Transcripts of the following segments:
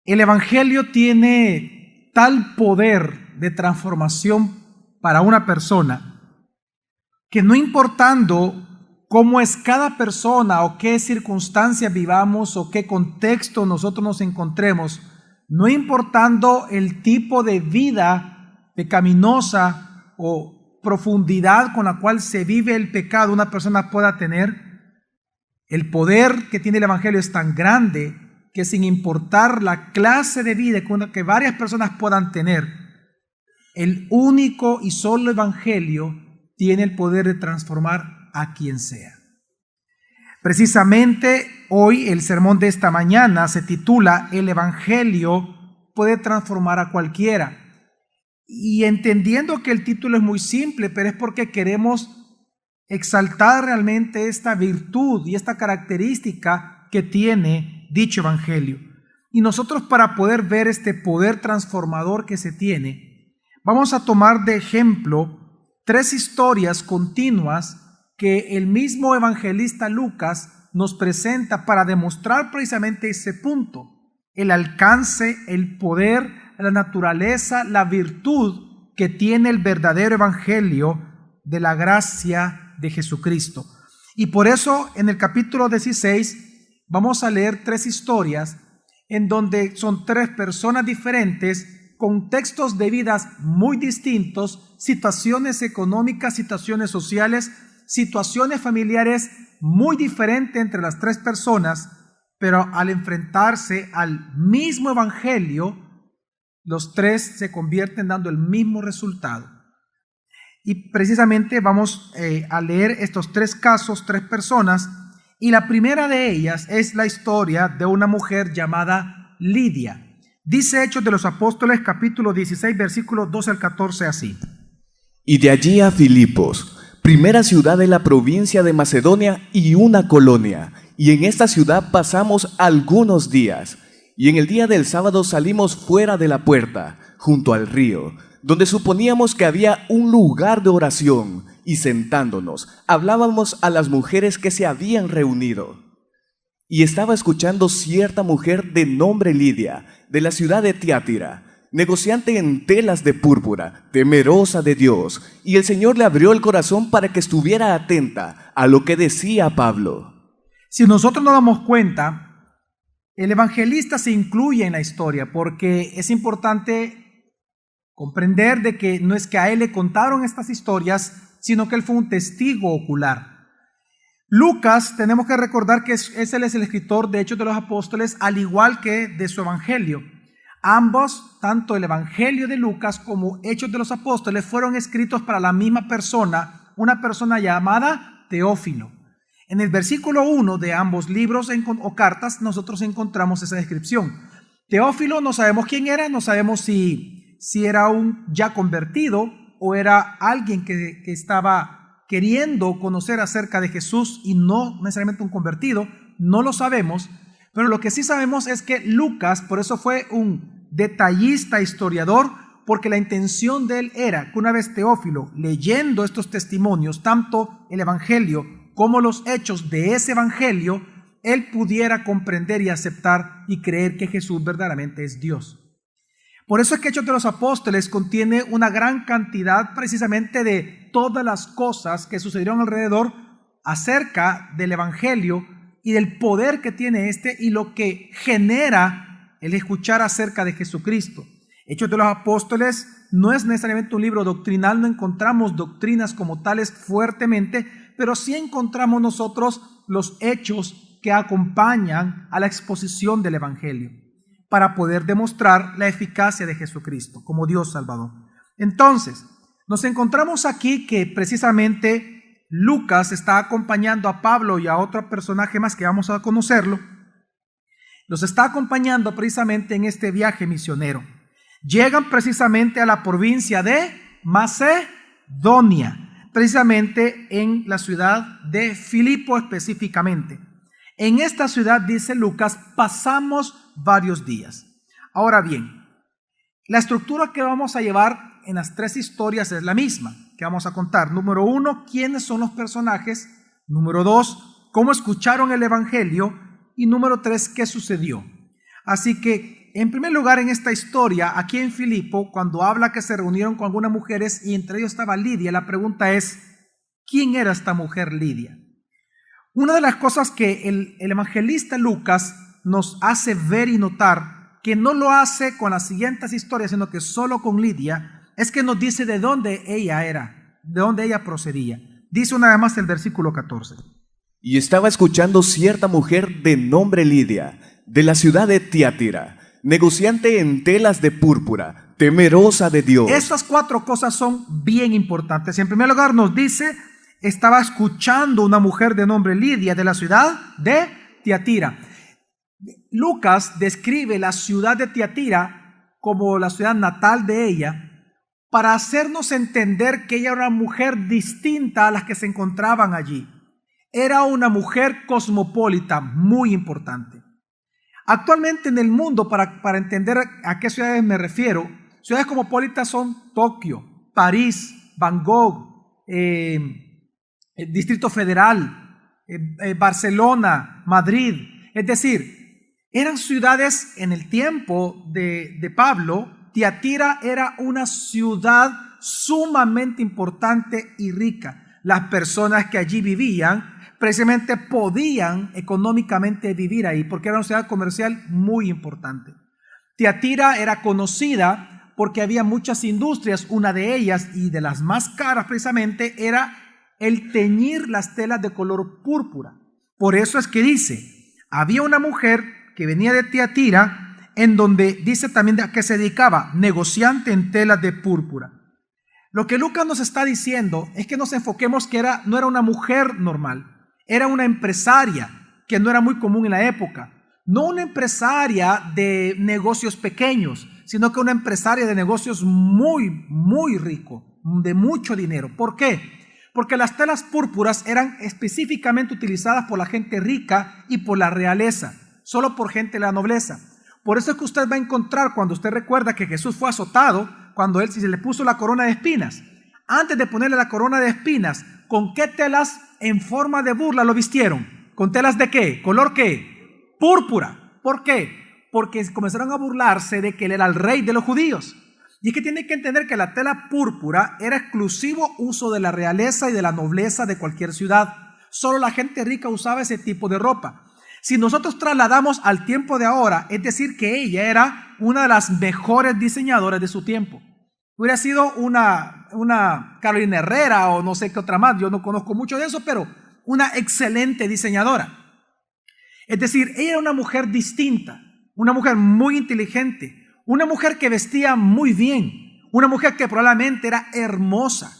El Evangelio tiene tal poder de transformación para una persona que no importando cómo es cada persona o qué circunstancias vivamos o qué contexto nosotros nos encontremos, no importando el tipo de vida pecaminosa o profundidad con la cual se vive el pecado una persona pueda tener, el poder que tiene el Evangelio es tan grande que sin importar la clase de vida que varias personas puedan tener, el único y solo Evangelio tiene el poder de transformar a quien sea. Precisamente hoy el sermón de esta mañana se titula El Evangelio puede transformar a cualquiera. Y entendiendo que el título es muy simple, pero es porque queremos exaltar realmente esta virtud y esta característica que tiene dicho Evangelio. Y nosotros, para poder ver este poder transformador que se tiene, vamos a tomar de ejemplo 3 historias continuas que el mismo evangelista Lucas nos presenta para demostrar precisamente ese punto: el alcance, el poder, la naturaleza, la virtud que tiene el verdadero Evangelio de la gracia de Jesucristo. Y por eso en el capítulo 16 vamos a leer 3 historias en donde son 3 personas diferentes, contextos de vidas muy distintos, situaciones económicas, situaciones sociales, situaciones familiares muy diferentes entre las 3 personas, pero al enfrentarse al mismo Evangelio, los 3 se convierten dando el mismo resultado. Y precisamente vamos a leer estos 3 casos, 3 personas. Y la primera de ellas es la historia de una mujer llamada Lidia. Dice Hechos de los Apóstoles, capítulo 16, versículos 12 al 14, así. Y de allí a Filipos, primera ciudad de la provincia de Macedonia y una colonia. Y en esta ciudad pasamos algunos días. Y en el día del sábado salimos fuera de la puerta, junto al río, donde suponíamos que había un lugar de oración. Y sentándonos, hablábamos a las mujeres que se habían reunido. Y estaba escuchando cierta mujer de nombre Lidia, de la ciudad de Tiatira, negociante en telas de púrpura, temerosa de Dios, y el Señor le abrió el corazón para que estuviera atenta a lo que decía Pablo. Si nosotros nos damos cuenta, el evangelista se incluye en la historia porque es importante comprender de que no es que a él le contaron estas historias, sino que él fue un testigo ocular. Lucas, tenemos que recordar que él es el escritor de Hechos de los Apóstoles, al igual que de su Evangelio. Ambos, tanto el Evangelio de Lucas como Hechos de los Apóstoles, fueron escritos para la misma persona, una persona llamada Teófilo. En el versículo 1 de ambos libros o cartas, nosotros encontramos esa descripción. Teófilo, no sabemos quién era, no sabemos si era un ya convertido, o era alguien que estaba queriendo conocer acerca de Jesús y no necesariamente un convertido, no lo sabemos, pero lo que sí sabemos es que Lucas, por eso fue un detallista historiador, porque la intención de él era que una vez Teófilo, leyendo estos testimonios, tanto el Evangelio como los hechos de ese Evangelio, él pudiera comprender y aceptar y creer que Jesús verdaderamente es Dios. Por eso es que Hechos de los Apóstoles contiene una gran cantidad precisamente de todas las cosas que sucedieron alrededor acerca del Evangelio y del poder que tiene y lo que genera el escuchar acerca de Jesucristo. Hechos de los Apóstoles no es necesariamente un libro doctrinal, no encontramos doctrinas como tales fuertemente, pero sí encontramos nosotros los hechos que acompañan a la exposición del Evangelio, para poder demostrar la eficacia de Jesucristo como Dios Salvador. Entonces, nos encontramos aquí que precisamente Lucas está acompañando a Pablo y a otro personaje más que vamos a conocerlo. Los está acompañando precisamente en este viaje misionero. Llegan precisamente a la provincia de Macedonia, precisamente en la ciudad de Filipo específicamente. En esta ciudad, dice Lucas, pasamos varios días. Ahora bien, la estructura que vamos a llevar en las tres historias es la misma que vamos a contar. Número 1, quiénes son los personajes. Número 2, cómo escucharon el evangelio. Y número 3, qué sucedió. Así que, en primer lugar, en esta historia, aquí en Filipo, cuando habla que se reunieron con algunas mujeres y entre ellos estaba Lidia, la pregunta es, ¿quién era esta mujer Lidia? Una de las cosas que el evangelista Lucas nos hace ver y notar, que no lo hace con las siguientes historias, sino que solo con Lidia, es que nos dice de dónde ella era, de dónde ella procedía. Dice una vez más el versículo 14. Y estaba escuchando cierta mujer de nombre Lidia, de la ciudad de Tiatira, negociante en telas de púrpura, temerosa de Dios. Estas 4 cosas son bien importantes. En primer lugar nos dice, estaba escuchando una mujer de nombre Lidia de la ciudad de Tiatira. Lucas describe la ciudad de Tiatira como la ciudad natal de ella para hacernos entender que ella era una mujer distinta a las que se encontraban allí. Era una mujer cosmopolita muy importante. Actualmente en el mundo, para entender a qué ciudades me refiero, ciudades cosmopolitas son Tokio, París, Bangkok, Distrito Federal, Barcelona, Madrid. Es decir, eran ciudades en el tiempo de Pablo. Tiatira era una ciudad sumamente importante y rica. Las personas que allí vivían precisamente podían económicamente vivir ahí porque era una ciudad comercial muy importante. Tiatira era conocida porque había muchas industrias. Una de ellas, y de las más caras precisamente, era el teñir las telas de color púrpura. Por eso es que dice, había una mujer que venía de Tiatira, en donde dice también a qué se dedicaba, negociante en telas de púrpura. Lo que Lucas nos está diciendo es que nos enfoquemos que no era una mujer normal, era una empresaria que no era muy común en la época. No una empresaria de negocios pequeños, sino que una empresaria de negocios muy, muy rico, de mucho dinero. ¿Por qué? Porque las telas púrpuras eran específicamente utilizadas por la gente rica y por la realeza, solo por gente de la nobleza. Por eso es que usted va a encontrar, cuando usted recuerda que Jesús fue azotado, cuando él se le puso la corona de espinas. Antes de ponerle la corona de espinas, ¿con qué telas en forma de burla lo vistieron? ¿Con telas de qué? ¿Color qué? Púrpura. ¿Por qué? Porque comenzaron a burlarse de que él era el rey de los judíos. Y es que tiene que entender que la tela púrpura era exclusivo uso de la realeza y de la nobleza de cualquier ciudad. Solo la gente rica usaba ese tipo de ropa. Si nosotros trasladamos al tiempo de ahora, es decir que ella era una de las mejores diseñadoras de su tiempo. Hubiera sido una Carolina Herrera o no sé qué otra más, yo no conozco mucho de eso, pero una excelente diseñadora. Es decir, ella era una mujer distinta, una mujer muy inteligente, una mujer que vestía muy bien, una mujer que probablemente era hermosa,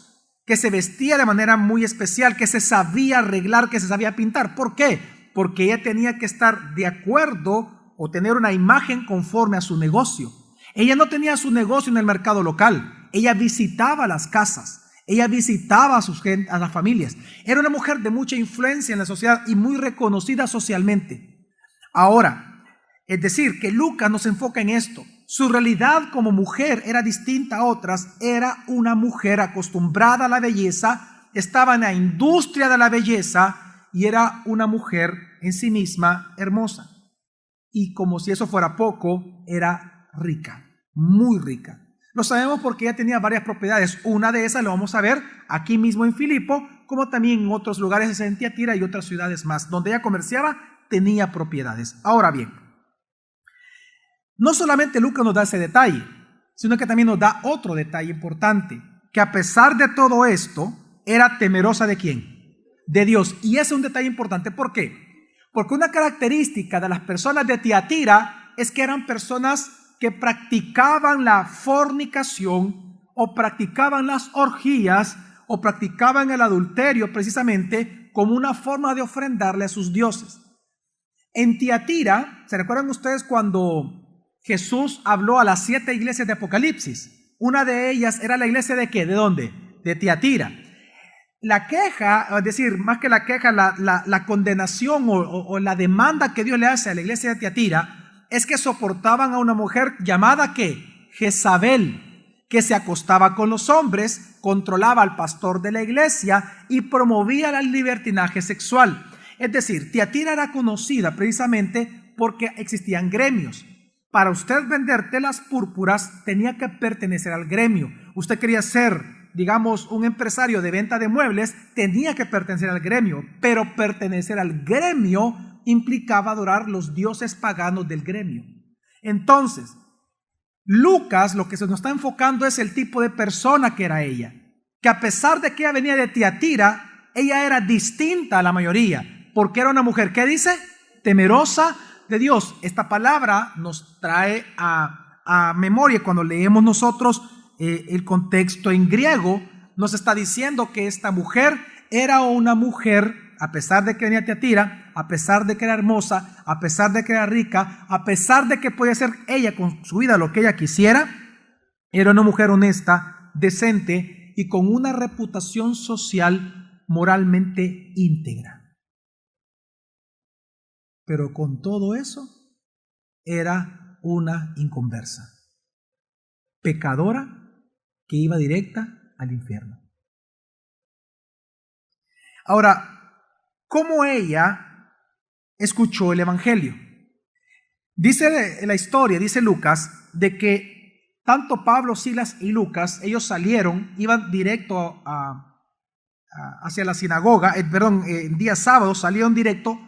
que se vestía de manera muy especial, que se sabía arreglar, que se sabía pintar. ¿Por qué? Porque ella tenía que estar de acuerdo o tener una imagen conforme a su negocio. Ella no tenía su negocio en el mercado local, ella visitaba las casas, ella visitaba a las familias. Era una mujer de mucha influencia en la sociedad y muy reconocida socialmente. Ahora, es decir, que Lucas nos enfoca en esto. Su realidad como mujer era distinta a otras, era una mujer acostumbrada a la belleza, estaba en la industria de la belleza y era una mujer en sí misma hermosa. Y como si eso fuera poco, era rica, muy rica. Lo sabemos porque ella tenía varias propiedades. Una de esas lo vamos a ver aquí mismo en Filipo, como también en otros lugares en Tiatira y otras ciudades más. Donde ella comerciaba, tenía propiedades. Ahora bien, no solamente Lucas nos da ese detalle, sino que también nos da otro detalle importante, que a pesar de todo esto, era temerosa ¿de quién? De Dios. Y ese es un detalle importante. ¿Por qué? Porque una característica de las personas de Tiatira es que eran personas que practicaban la fornicación o practicaban las orgías o practicaban el adulterio precisamente como una forma de ofrendarle a sus dioses. En Tiatira, ¿se recuerdan ustedes cuando Jesús habló a las 7 iglesias de Apocalipsis? Una de ellas era la iglesia ¿de qué? ¿De dónde? de Tiatira. La queja, es decir, más que la queja, la condenación o la demanda que Dios le hace a la iglesia de Tiatira es que soportaban a una mujer llamada ¿qué? Jezabel, que se acostaba con los hombres, controlaba al pastor de la iglesia y promovía el libertinaje sexual. Es decir, Tiatira era conocida precisamente porque existían gremios. Para usted vender telas púrpuras tenía que pertenecer al gremio. Usted quería ser, digamos, un empresario de venta de muebles, tenía que pertenecer al gremio, pero pertenecer al gremio implicaba adorar los dioses paganos del gremio. Entonces, Lucas lo que se nos está enfocando es el tipo de persona que era ella, que a pesar de que ella venía de Tiatira, ella era distinta a la mayoría, porque era una mujer, ¿qué dice? Temerosa de Dios. Esta palabra nos trae a memoria cuando leemos nosotros el contexto en griego, nos está diciendo que esta mujer era una mujer, a pesar de que venía de Tiatira, a pesar de que era hermosa, a pesar de que era rica, a pesar de que podía hacer ella con su vida lo que ella quisiera, era una mujer honesta, decente y con una reputación social moralmente íntegra. Pero con todo eso, era una inconversa, pecadora que iba directa al infierno. Ahora, ¿cómo ella escuchó el evangelio? Dice la historia, dice Lucas, de que tanto Pablo, Silas y Lucas, ellos salieron, iban directo hacia la sinagoga, en día sábado salieron directo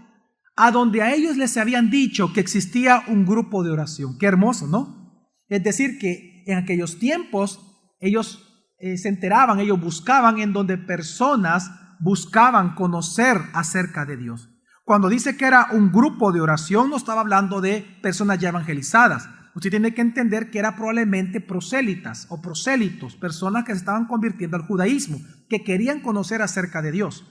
a donde a ellos les habían dicho que existía un grupo de oración. Qué hermoso, ¿no? Es decir, que en aquellos tiempos ellos se enteraban, ellos buscaban en donde personas buscaban conocer acerca de Dios. Cuando dice que era un grupo de oración, no estaba hablando de personas ya evangelizadas. Usted tiene que entender que era probablemente prosélitas o prosélitos, personas que se estaban convirtiendo al judaísmo, que querían conocer acerca de Dios.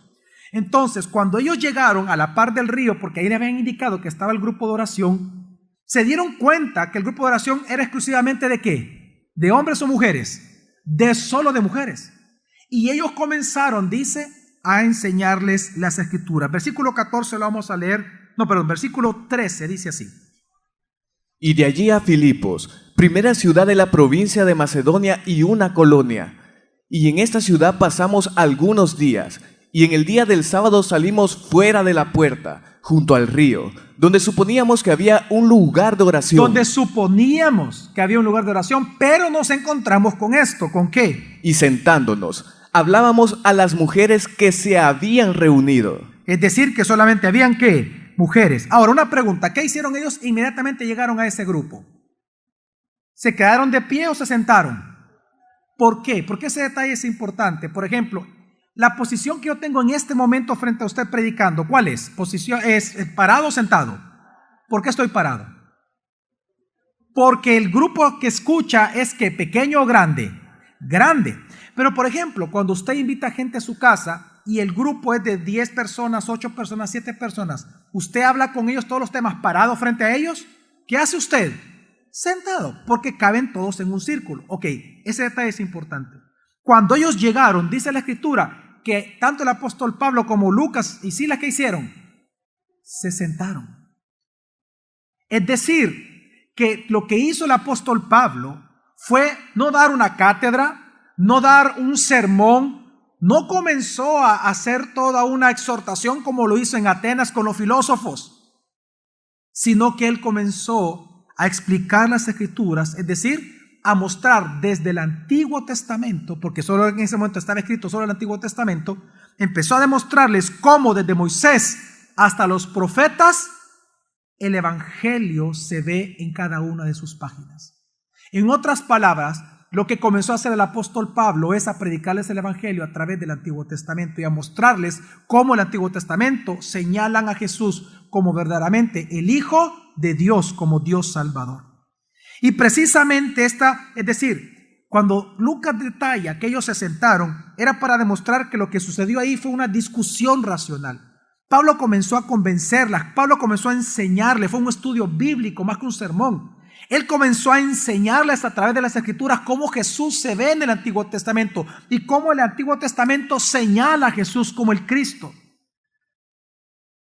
Entonces, cuando ellos llegaron a la par del río, porque ahí le habían indicado que estaba el grupo de oración, se dieron cuenta que el grupo de oración era exclusivamente ¿de qué? ¿De hombres o mujeres? Solo de mujeres. Y ellos comenzaron, dice, a enseñarles las escrituras. Versículo 14 lo vamos a leer, versículo 13 dice así. Y de allí a Filipos, primera ciudad de la provincia de Macedonia y una colonia. Y en esta ciudad pasamos algunos días, y en el día del sábado salimos fuera de la puerta, junto al río, donde suponíamos que había un lugar de oración. Pero nos encontramos con esto, ¿con qué? Y sentándonos, hablábamos a las mujeres que se habían reunido. Es decir, que solamente habían ¿qué? Mujeres. Ahora, una pregunta, ¿qué hicieron ellos? Inmediatamente llegaron a ese grupo. ¿Se quedaron de pie o se sentaron? ¿Por qué? Porque ese detalle es importante. Por ejemplo, la posición que yo tengo en este momento frente a usted predicando, ¿cuál es? ¿Posición es parado o sentado? ¿Por qué estoy parado? Porque el grupo que escucha es que pequeño o grande. Grande. Pero por ejemplo, cuando usted invita gente a su casa y el grupo es de 10 personas, 8 personas, 7 personas, usted habla con ellos todos los temas parado frente a ellos. ¿Qué hace usted? Sentado, porque caben todos en un círculo. Ok, ese detalle es importante. Cuando ellos llegaron, dice la escritura, que tanto el apóstol Pablo como Lucas y Silas, ¿qué hicieron? Se sentaron. Es decir, que lo que hizo el apóstol Pablo fue no dar una cátedra, no dar un sermón, no comenzó a hacer toda una exhortación como lo hizo en Atenas con los filósofos, sino que él comenzó a explicar las escrituras, es decir, a mostrar desde el Antiguo Testamento, porque solo en ese momento estaba escrito solo el Antiguo Testamento, empezó a demostrarles cómo desde Moisés hasta los profetas el Evangelio se ve en cada una de sus páginas. En otras palabras, lo que comenzó a hacer el apóstol Pablo es a predicarles el Evangelio a través del Antiguo Testamento y a mostrarles cómo el Antiguo Testamento señalan a Jesús como verdaderamente el Hijo de Dios, como Dios Salvador. Y precisamente es decir, cuando Lucas detalla que ellos se sentaron, era para demostrar que lo que sucedió ahí fue una discusión racional. Pablo comenzó a convencerlas, Pablo comenzó a enseñarle, fue un estudio bíblico más que un sermón. Él comenzó a enseñarles a través de las Escrituras cómo Jesús se ve en el Antiguo Testamento y cómo el Antiguo Testamento señala a Jesús como el Cristo.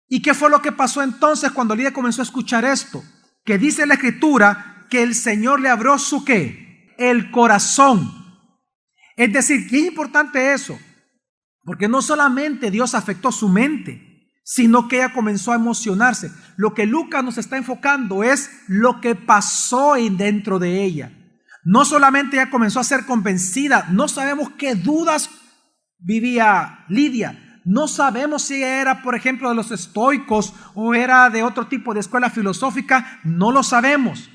¿Y qué fue lo que pasó entonces cuando Lidia comenzó a escuchar esto? Que dice la Escritura que el Señor le abrió su ¿qué? El corazón. Es decir, ¿qué es importante eso? Porque no solamente Dios afectó su mente, sino que ella comenzó a emocionarse. Lo que Lucas nos está enfocando es lo que pasó dentro de ella. No solamente ella comenzó a ser convencida, no sabemos qué dudas vivía Lidia. No sabemos si ella era, por ejemplo, de los estoicos o era de otro tipo de escuela filosófica. No lo sabemos.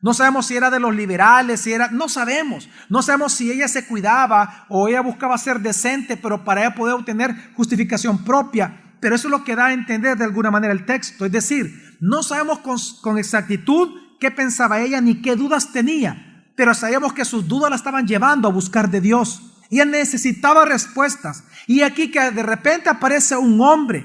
No sabemos si era de los liberales, no sabemos. No sabemos si ella se cuidaba o ella buscaba ser decente, pero para ella poder obtener justificación propia. Pero eso es lo que da a entender de alguna manera el texto. Es decir, no sabemos con exactitud qué pensaba ella ni qué dudas tenía, pero sabíamos que sus dudas la estaban llevando a buscar de Dios. Ella necesitaba respuestas. Y aquí que de repente aparece un hombre,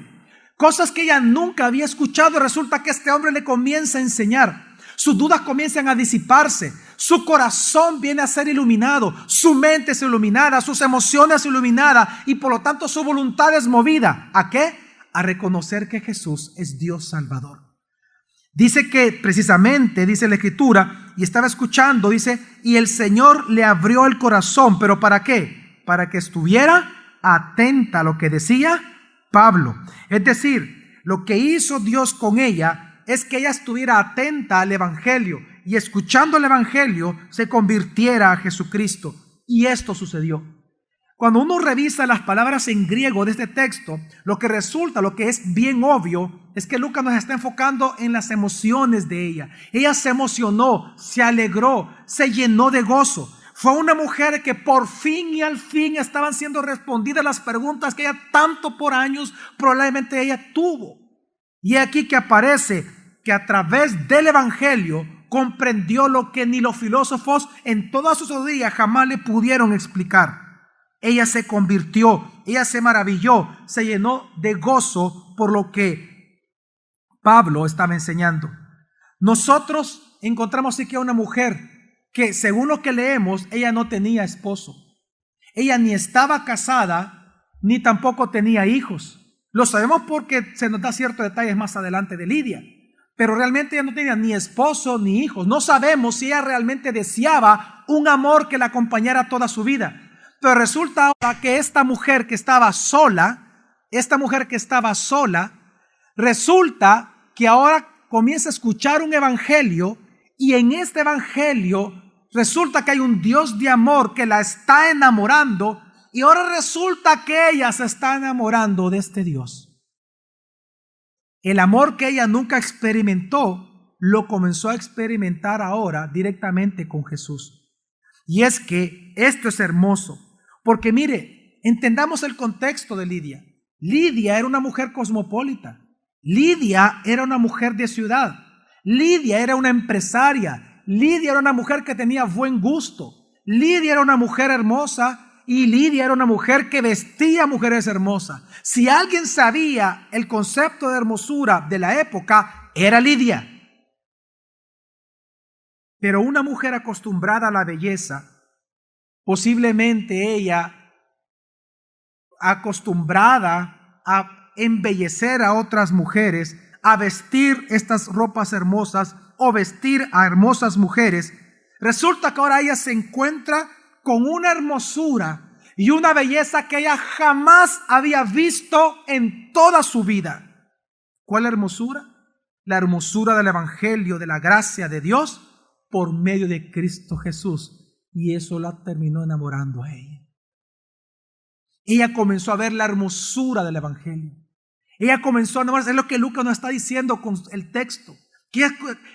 cosas que ella nunca había escuchado, resulta que este hombre le comienza a enseñar. Sus dudas comienzan a disiparse, su corazón viene a ser iluminado, su mente es iluminada, sus emociones iluminadas y por lo tanto su voluntad es movida. ¿A qué? A reconocer que Jesús es Dios Salvador. Dice que precisamente, dice la Escritura, y estaba escuchando, dice, y el Señor le abrió el corazón, ¿pero para qué? Para que estuviera atenta a lo que decía Pablo. Es decir, lo que hizo Dios con ella es que ella estuviera atenta al Evangelio y escuchando el Evangelio se convirtiera a Jesucristo. Y esto sucedió. Cuando uno revisa las palabras en griego de este texto, lo que resulta, lo que es bien obvio, es que Lucas nos está enfocando en las emociones de ella. Ella se emocionó, se alegró, se llenó de gozo. Fue una mujer que por fin y al fin estaban siendo respondidas las preguntas que ella tanto por años probablemente ella tuvo. Y aquí que aparece que a través del Evangelio comprendió lo que ni los filósofos en toda su sabiduría jamás le pudieron explicar. Ella se convirtió, ella se maravilló, se llenó de gozo por lo que Pablo estaba enseñando. Nosotros encontramos aquí a una mujer que según lo que leemos, ella no tenía esposo. Ella ni estaba casada, ni tampoco tenía hijos. Lo sabemos porque se nos da ciertos detalles más adelante de Lidia. Pero realmente ella no tenía ni esposo ni hijos. No sabemos si ella realmente deseaba un amor que la acompañara toda su vida. Pero resulta ahora que esta mujer que estaba sola, resulta que ahora comienza a escuchar un evangelio y en este evangelio resulta que hay un Dios de amor que la está enamorando y ahora resulta que ella se está enamorando de este Dios. El amor que ella nunca experimentó, lo comenzó a experimentar ahora directamente con Jesús. Y es que esto es hermoso. Porque mire, entendamos el contexto de Lidia. Lidia era una mujer cosmopolita. Lidia era una mujer de ciudad. Lidia era una empresaria. Lidia era una mujer que tenía buen gusto. Lidia era una mujer hermosa y Lidia era una mujer que vestía mujeres hermosas. Si alguien sabía el concepto de hermosura de la época, era Lidia. Pero una mujer acostumbrada a la belleza, posiblemente ella, acostumbrada a embellecer a otras mujeres, a vestir estas ropas hermosas o vestir a hermosas mujeres, resulta que ahora ella se encuentra con una hermosura y una belleza que ella jamás había visto en toda su vida. ¿Cuál hermosura? La hermosura del Evangelio, de la gracia de Dios por medio de Cristo Jesús. Y eso la terminó enamorando a ella. Ella comenzó a ver la hermosura del Evangelio. Ella comenzó a enamorarse. Es lo que Lucas nos está diciendo con el texto. Que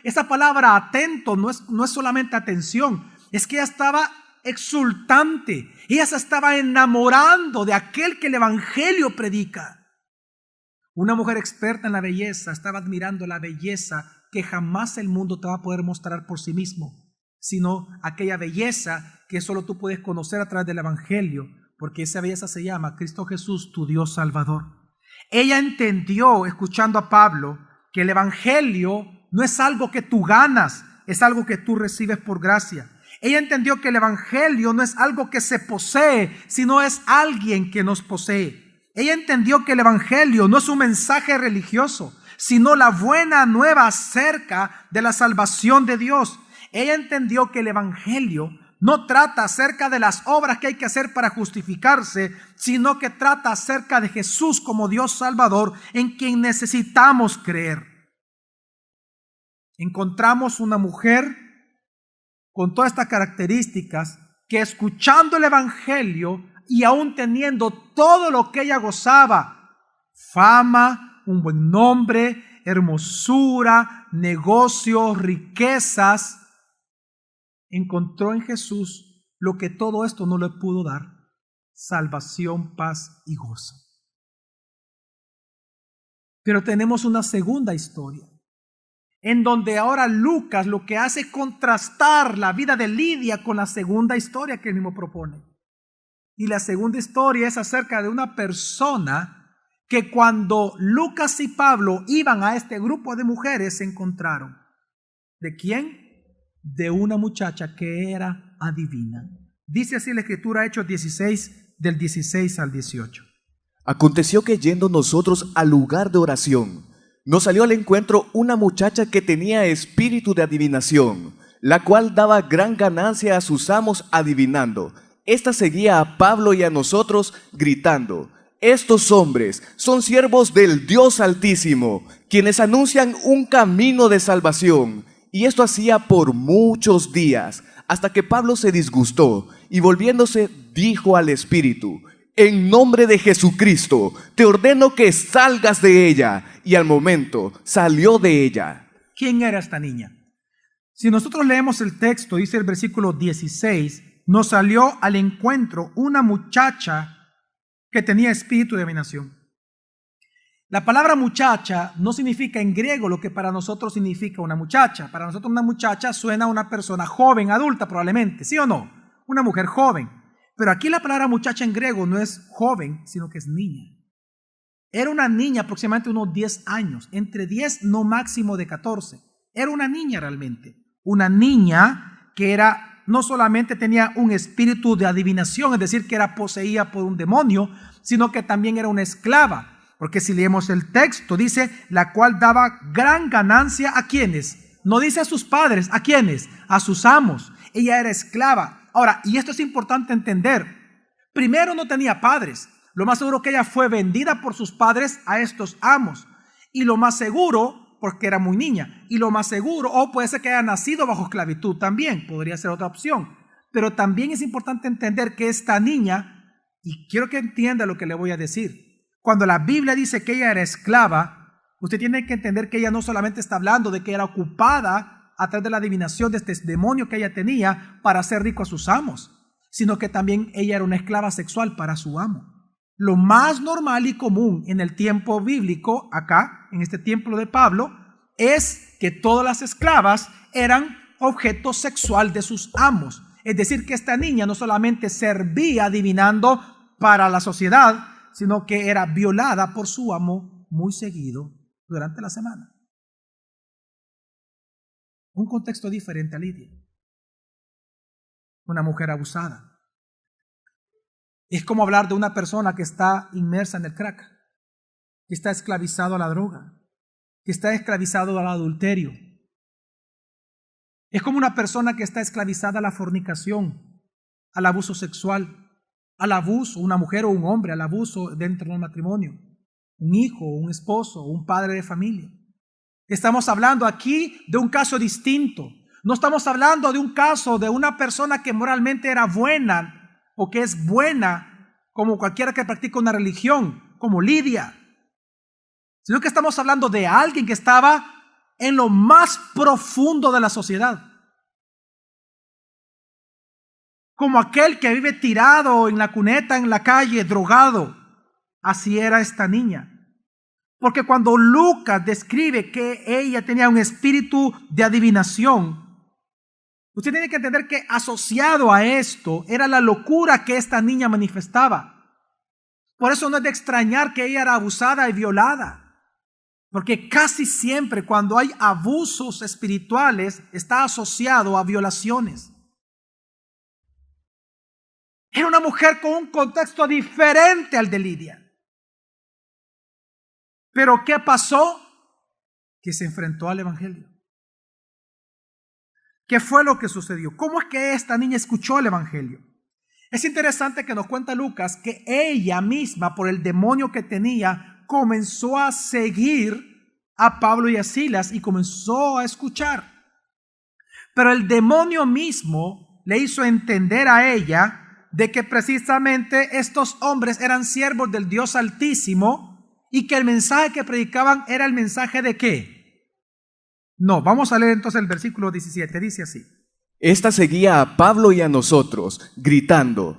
esa palabra atento no es solamente atención. Es que ella estaba exultante. Ella se estaba enamorando de aquel que el Evangelio predica. Una mujer experta en la belleza estaba admirando la belleza que jamás el mundo te va a poder mostrar por sí mismo, sino aquella belleza que solo tú puedes conocer a través del Evangelio, porque esa belleza se llama Cristo Jesús, tu Dios Salvador. Ella entendió, escuchando a Pablo, que el Evangelio no es algo que tú ganas, es algo que tú recibes por gracia. Ella entendió que el evangelio no es algo que se posee, sino es alguien que nos posee. Ella entendió que el evangelio no es un mensaje religioso, sino la buena nueva acerca de la salvación de Dios. Ella entendió que el evangelio no trata acerca de las obras que hay que hacer para justificarse, sino que trata acerca de Jesús como Dios Salvador, en quien necesitamos creer. Encontramos una mujer con todas estas características que, escuchando el evangelio y aún teniendo todo lo que ella gozaba, fama, un buen nombre, hermosura, negocios, riquezas, encontró en Jesús lo que todo esto no le pudo dar: salvación, paz y gozo. Pero tenemos una segunda historia, en donde ahora Lucas lo que hace es contrastar la vida de Lidia con la segunda historia que él mismo propone. Y la segunda historia es acerca de una persona que, cuando Lucas y Pablo iban a este grupo de mujeres, se encontraron. ¿De quién? De una muchacha que era adivina. Dice así la Escritura, Hechos 16, del 16 al 18. Aconteció que, yendo nosotros al lugar de oración, nos salió al encuentro una muchacha que tenía espíritu de adivinación, la cual daba gran ganancia a sus amos adivinando. Esta seguía a Pablo y a nosotros, gritando: estos hombres son siervos del Dios Altísimo, quienes anuncian un camino de salvación. Y esto hacía por muchos días, hasta que Pablo se disgustó y, volviéndose, dijo al espíritu: en nombre de Jesucristo, te ordeno que salgas de ella. Y al momento salió de ella. ¿Quién era esta niña? Si nosotros leemos el texto, dice el versículo 16, nos salió al encuentro una muchacha que tenía espíritu de adivinación. La palabra muchacha no significa en griego lo que para nosotros significa una muchacha. Para nosotros una muchacha suena a una persona joven, adulta probablemente, ¿sí o no? Una mujer joven. Pero aquí la palabra muchacha en griego no es joven, sino que es niña. Era una niña aproximadamente unos 10 años, entre 10 no máximo de 14. Era una niña realmente. Una niña que era, no solamente tenía un espíritu de adivinación, es decir, que era poseída por un demonio, sino que también era una esclava. Porque si leemos el texto, dice, la cual daba gran ganancia ¿a quiénes? No dice a sus padres, ¿a quiénes? A sus amos. Ella era esclava. Ahora, y esto es importante entender, primero no tenía padres. Lo más seguro que ella fue vendida por sus padres a estos amos. Y lo más seguro, porque era muy niña, y lo más seguro, o puede ser que haya nacido bajo esclavitud también, podría ser otra opción. Pero también es importante entender que esta niña, y quiero que entienda lo que le voy a decir, cuando la Biblia dice que ella era esclava, usted tiene que entender que ella no solamente está hablando de que era ocupada a través de la adivinación de este demonio que ella tenía para hacer rico a sus amos, sino que también ella era una esclava sexual para su amo. Lo más normal y común en el tiempo bíblico, acá, en este tiempo de Pablo, es que todas las esclavas eran objeto sexual de sus amos. Es decir, que esta niña no solamente servía adivinando para la sociedad, sino que era violada por su amo muy seguido durante la semana. Un contexto diferente a Lidia. Una mujer abusada. Es como hablar de una persona que está inmersa en el crack, que está esclavizado a la droga, que está esclavizado al adulterio. Es como una persona que está esclavizada a la fornicación, al abuso sexual, al abuso, una mujer o un hombre, al abuso dentro del matrimonio, un hijo, un esposo, un padre de familia. Estamos hablando aquí de un caso distinto. No estamos hablando de un caso de una persona que moralmente era buena o que es buena como cualquiera que practica una religión, como Lidia, sino que estamos hablando de alguien que estaba en lo más profundo de la sociedad, como aquel que vive tirado en la cuneta, en la calle, drogado. Así era esta niña. Porque cuando Lucas describe que ella tenía un espíritu de adivinación, usted tiene que entender que asociado a esto era la locura que esta niña manifestaba. Por eso no es de extrañar que ella era abusada y violada. Porque casi siempre cuando hay abusos espirituales está asociado a violaciones. Era una mujer con un contexto diferente al de Lidia. Pero ¿qué pasó? Que se enfrentó al evangelio. ¿Qué fue lo que sucedió? ¿Cómo es que esta niña escuchó el evangelio? Es interesante que nos cuenta Lucas que ella misma, por el demonio que tenía, comenzó a seguir a Pablo y a Silas y comenzó a escuchar. Pero el demonio mismo le hizo entender a ella de que precisamente estos hombres eran siervos del Dios Altísimo y que el mensaje que predicaban era el mensaje de ¿qué? No, vamos a leer entonces el versículo 17, dice así. Esta seguía a Pablo y a nosotros, gritando: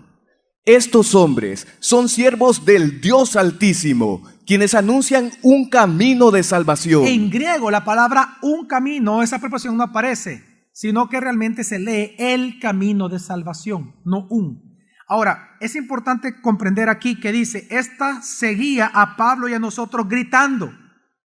estos hombres son siervos del Dios Altísimo, quienes anuncian un camino de salvación. En griego la palabra un camino, esa preposición no aparece, sino que realmente se lee el camino de salvación, no un. Ahora, es importante comprender aquí que dice, esta seguía a Pablo y a nosotros gritando.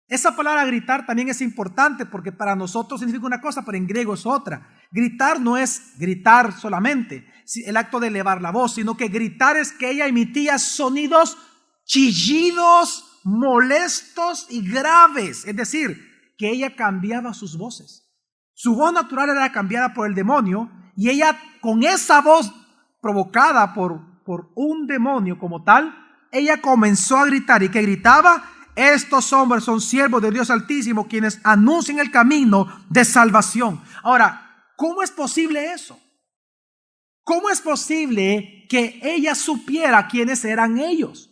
Esa palabra gritar también es importante porque para nosotros significa una cosa, pero en griego es otra. Gritar no es gritar solamente, el acto de elevar la voz, sino que gritar es que ella emitía sonidos, chillidos, molestos y graves. Es decir, que ella cambiaba sus voces. Su voz natural era cambiada por el demonio y ella con esa voz provocada por un demonio como tal, ella comenzó a gritar. ¿Y que gritaba? Estos hombres son siervos de Dios Altísimo, quienes anuncian el camino de salvación. Ahora, ¿cómo es posible eso? ¿Cómo es posible que ella supiera quiénes eran ellos?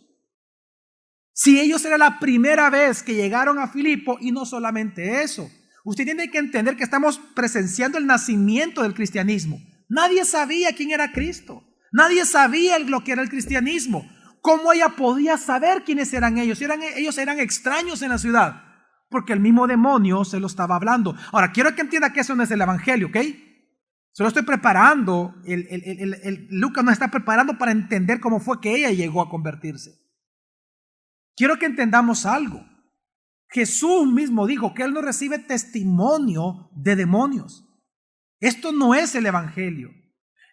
Si ellos era la primera vez que llegaron a Filipo, y no solamente eso. Usted tiene que entender que estamos presenciando el nacimiento del cristianismo. Nadie sabía quién era Cristo. Nadie sabía lo que era el cristianismo. ¿Cómo ella podía saber quiénes eran ellos? Ellos eran extraños en la ciudad, porque el mismo demonio se lo estaba hablando. Ahora, quiero que entienda que eso no es el evangelio, ¿ok? Solo estoy preparando, Lucas nos está preparando para entender cómo fue que ella llegó a convertirse. Quiero que entendamos algo. Jesús mismo dijo que Él no recibe testimonio de demonios. Esto no es el evangelio.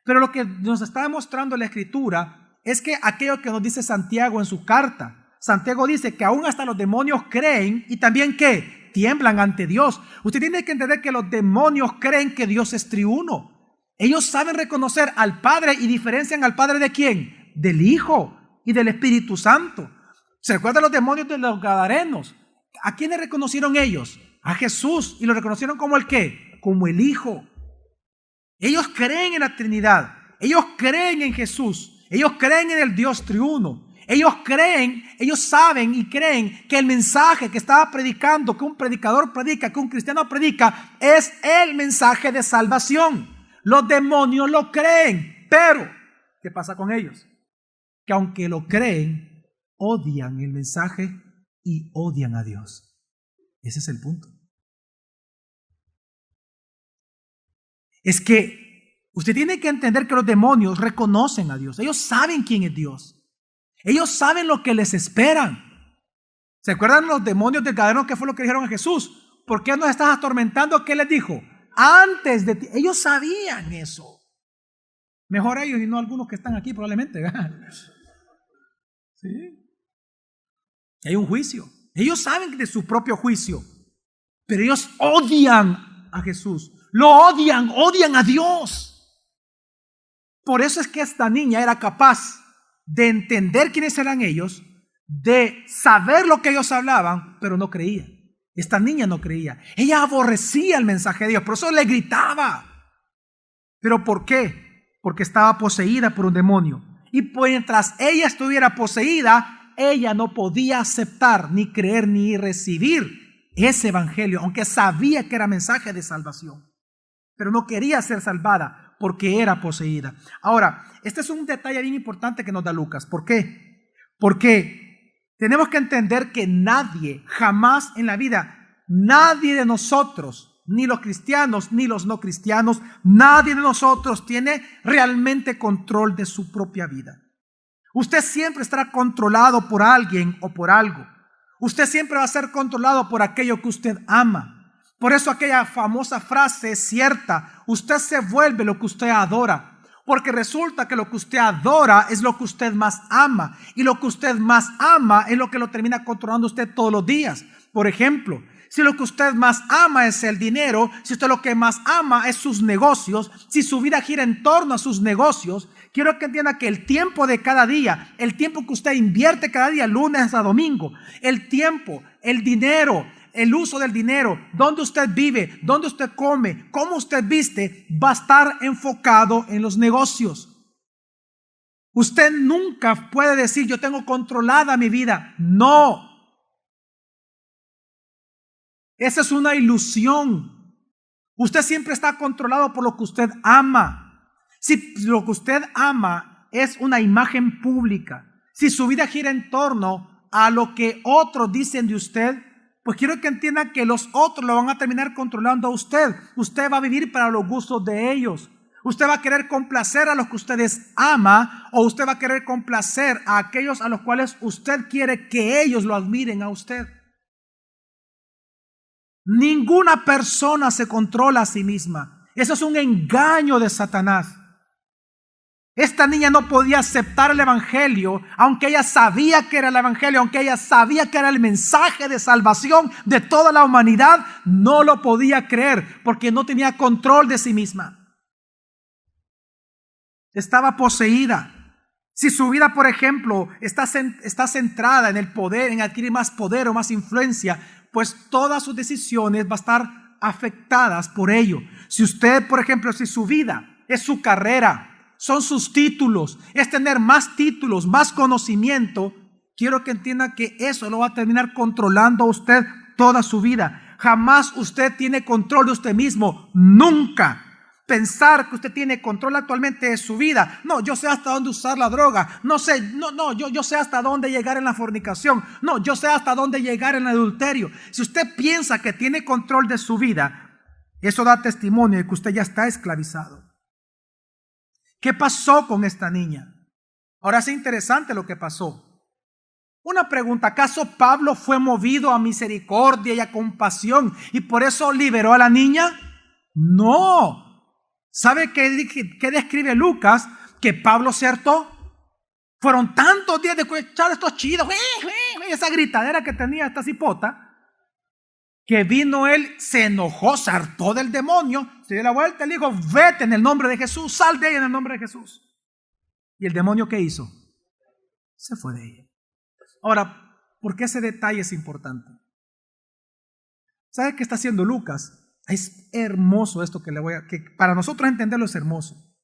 Pero lo que nos está demostrando la Escritura es que aquello que nos dice Santiago en su carta, Santiago dice que aún hasta los demonios creen y también que tiemblan ante Dios. Usted tiene que entender que los demonios creen que Dios es triuno. Ellos saben reconocer al Padre y diferencian al Padre ¿de quién? Del Hijo y del Espíritu Santo. ¿Se recuerdan los demonios de los Gadarenos? ¿A quiénes reconocieron ellos? A Jesús. ¿Y lo reconocieron como el qué? Como el Hijo. Ellos creen en la Trinidad. Ellos creen en Jesús. Ellos creen en el Dios triuno. Ellos creen, ellos saben y creen que el mensaje que estaba predicando, que un predicador predica, que un cristiano predica, es el mensaje de salvación. Los demonios lo creen, pero ¿qué pasa con ellos? Que aunque lo creen, odian el mensaje y odian a Dios. Ese es el punto. Es que usted tiene que entender que los demonios reconocen a Dios. Ellos saben quién es Dios. Ellos saben lo que les esperan. ¿Se acuerdan los demonios del Gadareno? ¿Qué fue lo que dijeron a Jesús? ¿Por qué nos estás atormentando? ¿Qué les dijo? Antes de ti. Ellos sabían eso. Mejor ellos y no algunos que están aquí probablemente. ¿Sí? Hay un juicio. Ellos saben de su propio juicio. Pero ellos odian a Jesús. Lo odian, odian a Dios. Por eso es que esta niña era capaz de entender quiénes eran ellos, de saber lo que ellos hablaban, pero no creía. Esta niña no creía. Ella aborrecía el mensaje de Dios, por eso le gritaba. ¿Pero por qué? Porque estaba poseída por un demonio. Y mientras ella estuviera poseída, ella no podía aceptar, ni creer, ni recibir ese evangelio, aunque sabía que era mensaje de salvación. Pero no quería ser salvada porque era poseída. Ahora, este es un detalle bien importante que nos da Lucas. ¿Por qué? Porque tenemos que entender que nadie, jamás en la vida, nadie de nosotros, ni los cristianos, ni los no cristianos, nadie de nosotros tiene realmente control de su propia vida. Usted siempre estará controlado por alguien o por algo. Usted siempre va a ser controlado por aquello que usted ama. Por eso aquella famosa frase es cierta. Usted se vuelve lo que usted adora. Porque resulta que lo que usted adora es lo que usted más ama. Y lo que usted más ama es lo que lo termina controlando usted todos los días. Por ejemplo, si lo que usted más ama es el dinero, si usted lo que más ama es sus negocios, si su vida gira en torno a sus negocios, quiero que entienda que el tiempo de cada día, el tiempo que usted invierte cada día, lunes a domingo, el tiempo, el dinero, el uso del dinero, dónde usted vive, dónde usted come, cómo usted viste, va a estar enfocado en los negocios. Usted nunca puede decir, yo tengo controlada mi vida. No. Esa es una ilusión. Usted siempre está controlado por lo que usted ama. Si lo que usted ama es una imagen pública, si su vida gira en torno a lo que otros dicen de usted, pues quiero que entienda que los otros lo van a terminar controlando a usted. Usted va a vivir para los gustos de ellos. Usted va a querer complacer a los que ustedes ama, o usted va a querer complacer a aquellos a los cuales usted quiere que ellos lo admiren a usted. Ninguna persona se controla a sí misma. Eso es un engaño de Satanás. Esta niña no podía aceptar el evangelio, aunque ella sabía que era el evangelio, aunque ella sabía que era el mensaje de salvación de toda la humanidad, no lo podía creer porque no tenía control de sí misma. Estaba poseída. Si su vida, por ejemplo, está centrada en el poder, en adquirir más poder o más influencia, pues todas sus decisiones van a estar afectadas por ello. Si usted, por ejemplo, si su vida es su carrera, son sus títulos, es tener más títulos, más conocimiento, quiero que entienda que eso lo va a terminar controlando a usted toda su vida. Jamás usted tiene control de usted mismo, nunca. Pensar que usted tiene control actualmente de su vida. No, yo sé hasta dónde usar la droga. Yo sé hasta dónde llegar en la fornicación. No, yo sé hasta dónde llegar en el adulterio. Si usted piensa que tiene control de su vida, eso da testimonio de que usted ya está esclavizado. ¿Qué pasó con esta niña? Ahora es interesante lo que pasó. Una pregunta, ¿acaso Pablo fue movido a misericordia y a compasión y por eso liberó a la niña? No. ¿Sabe qué describe Lucas? Que Pablo se hartó. Fueron tantos días de escuchar estos chidos, esa gritadera que tenía esta cipota, que vino él, se enojó, se hartó del demonio, se dio la vuelta y le dijo, vete en el nombre de Jesús, sal de ella en el nombre de Jesús. ¿Y el demonio qué hizo? Se fue de ella. Ahora, ¿por qué ese detalle es importante? ¿Sabe qué está haciendo Lucas? Es hermoso esto que para nosotros entenderlo es hermoso.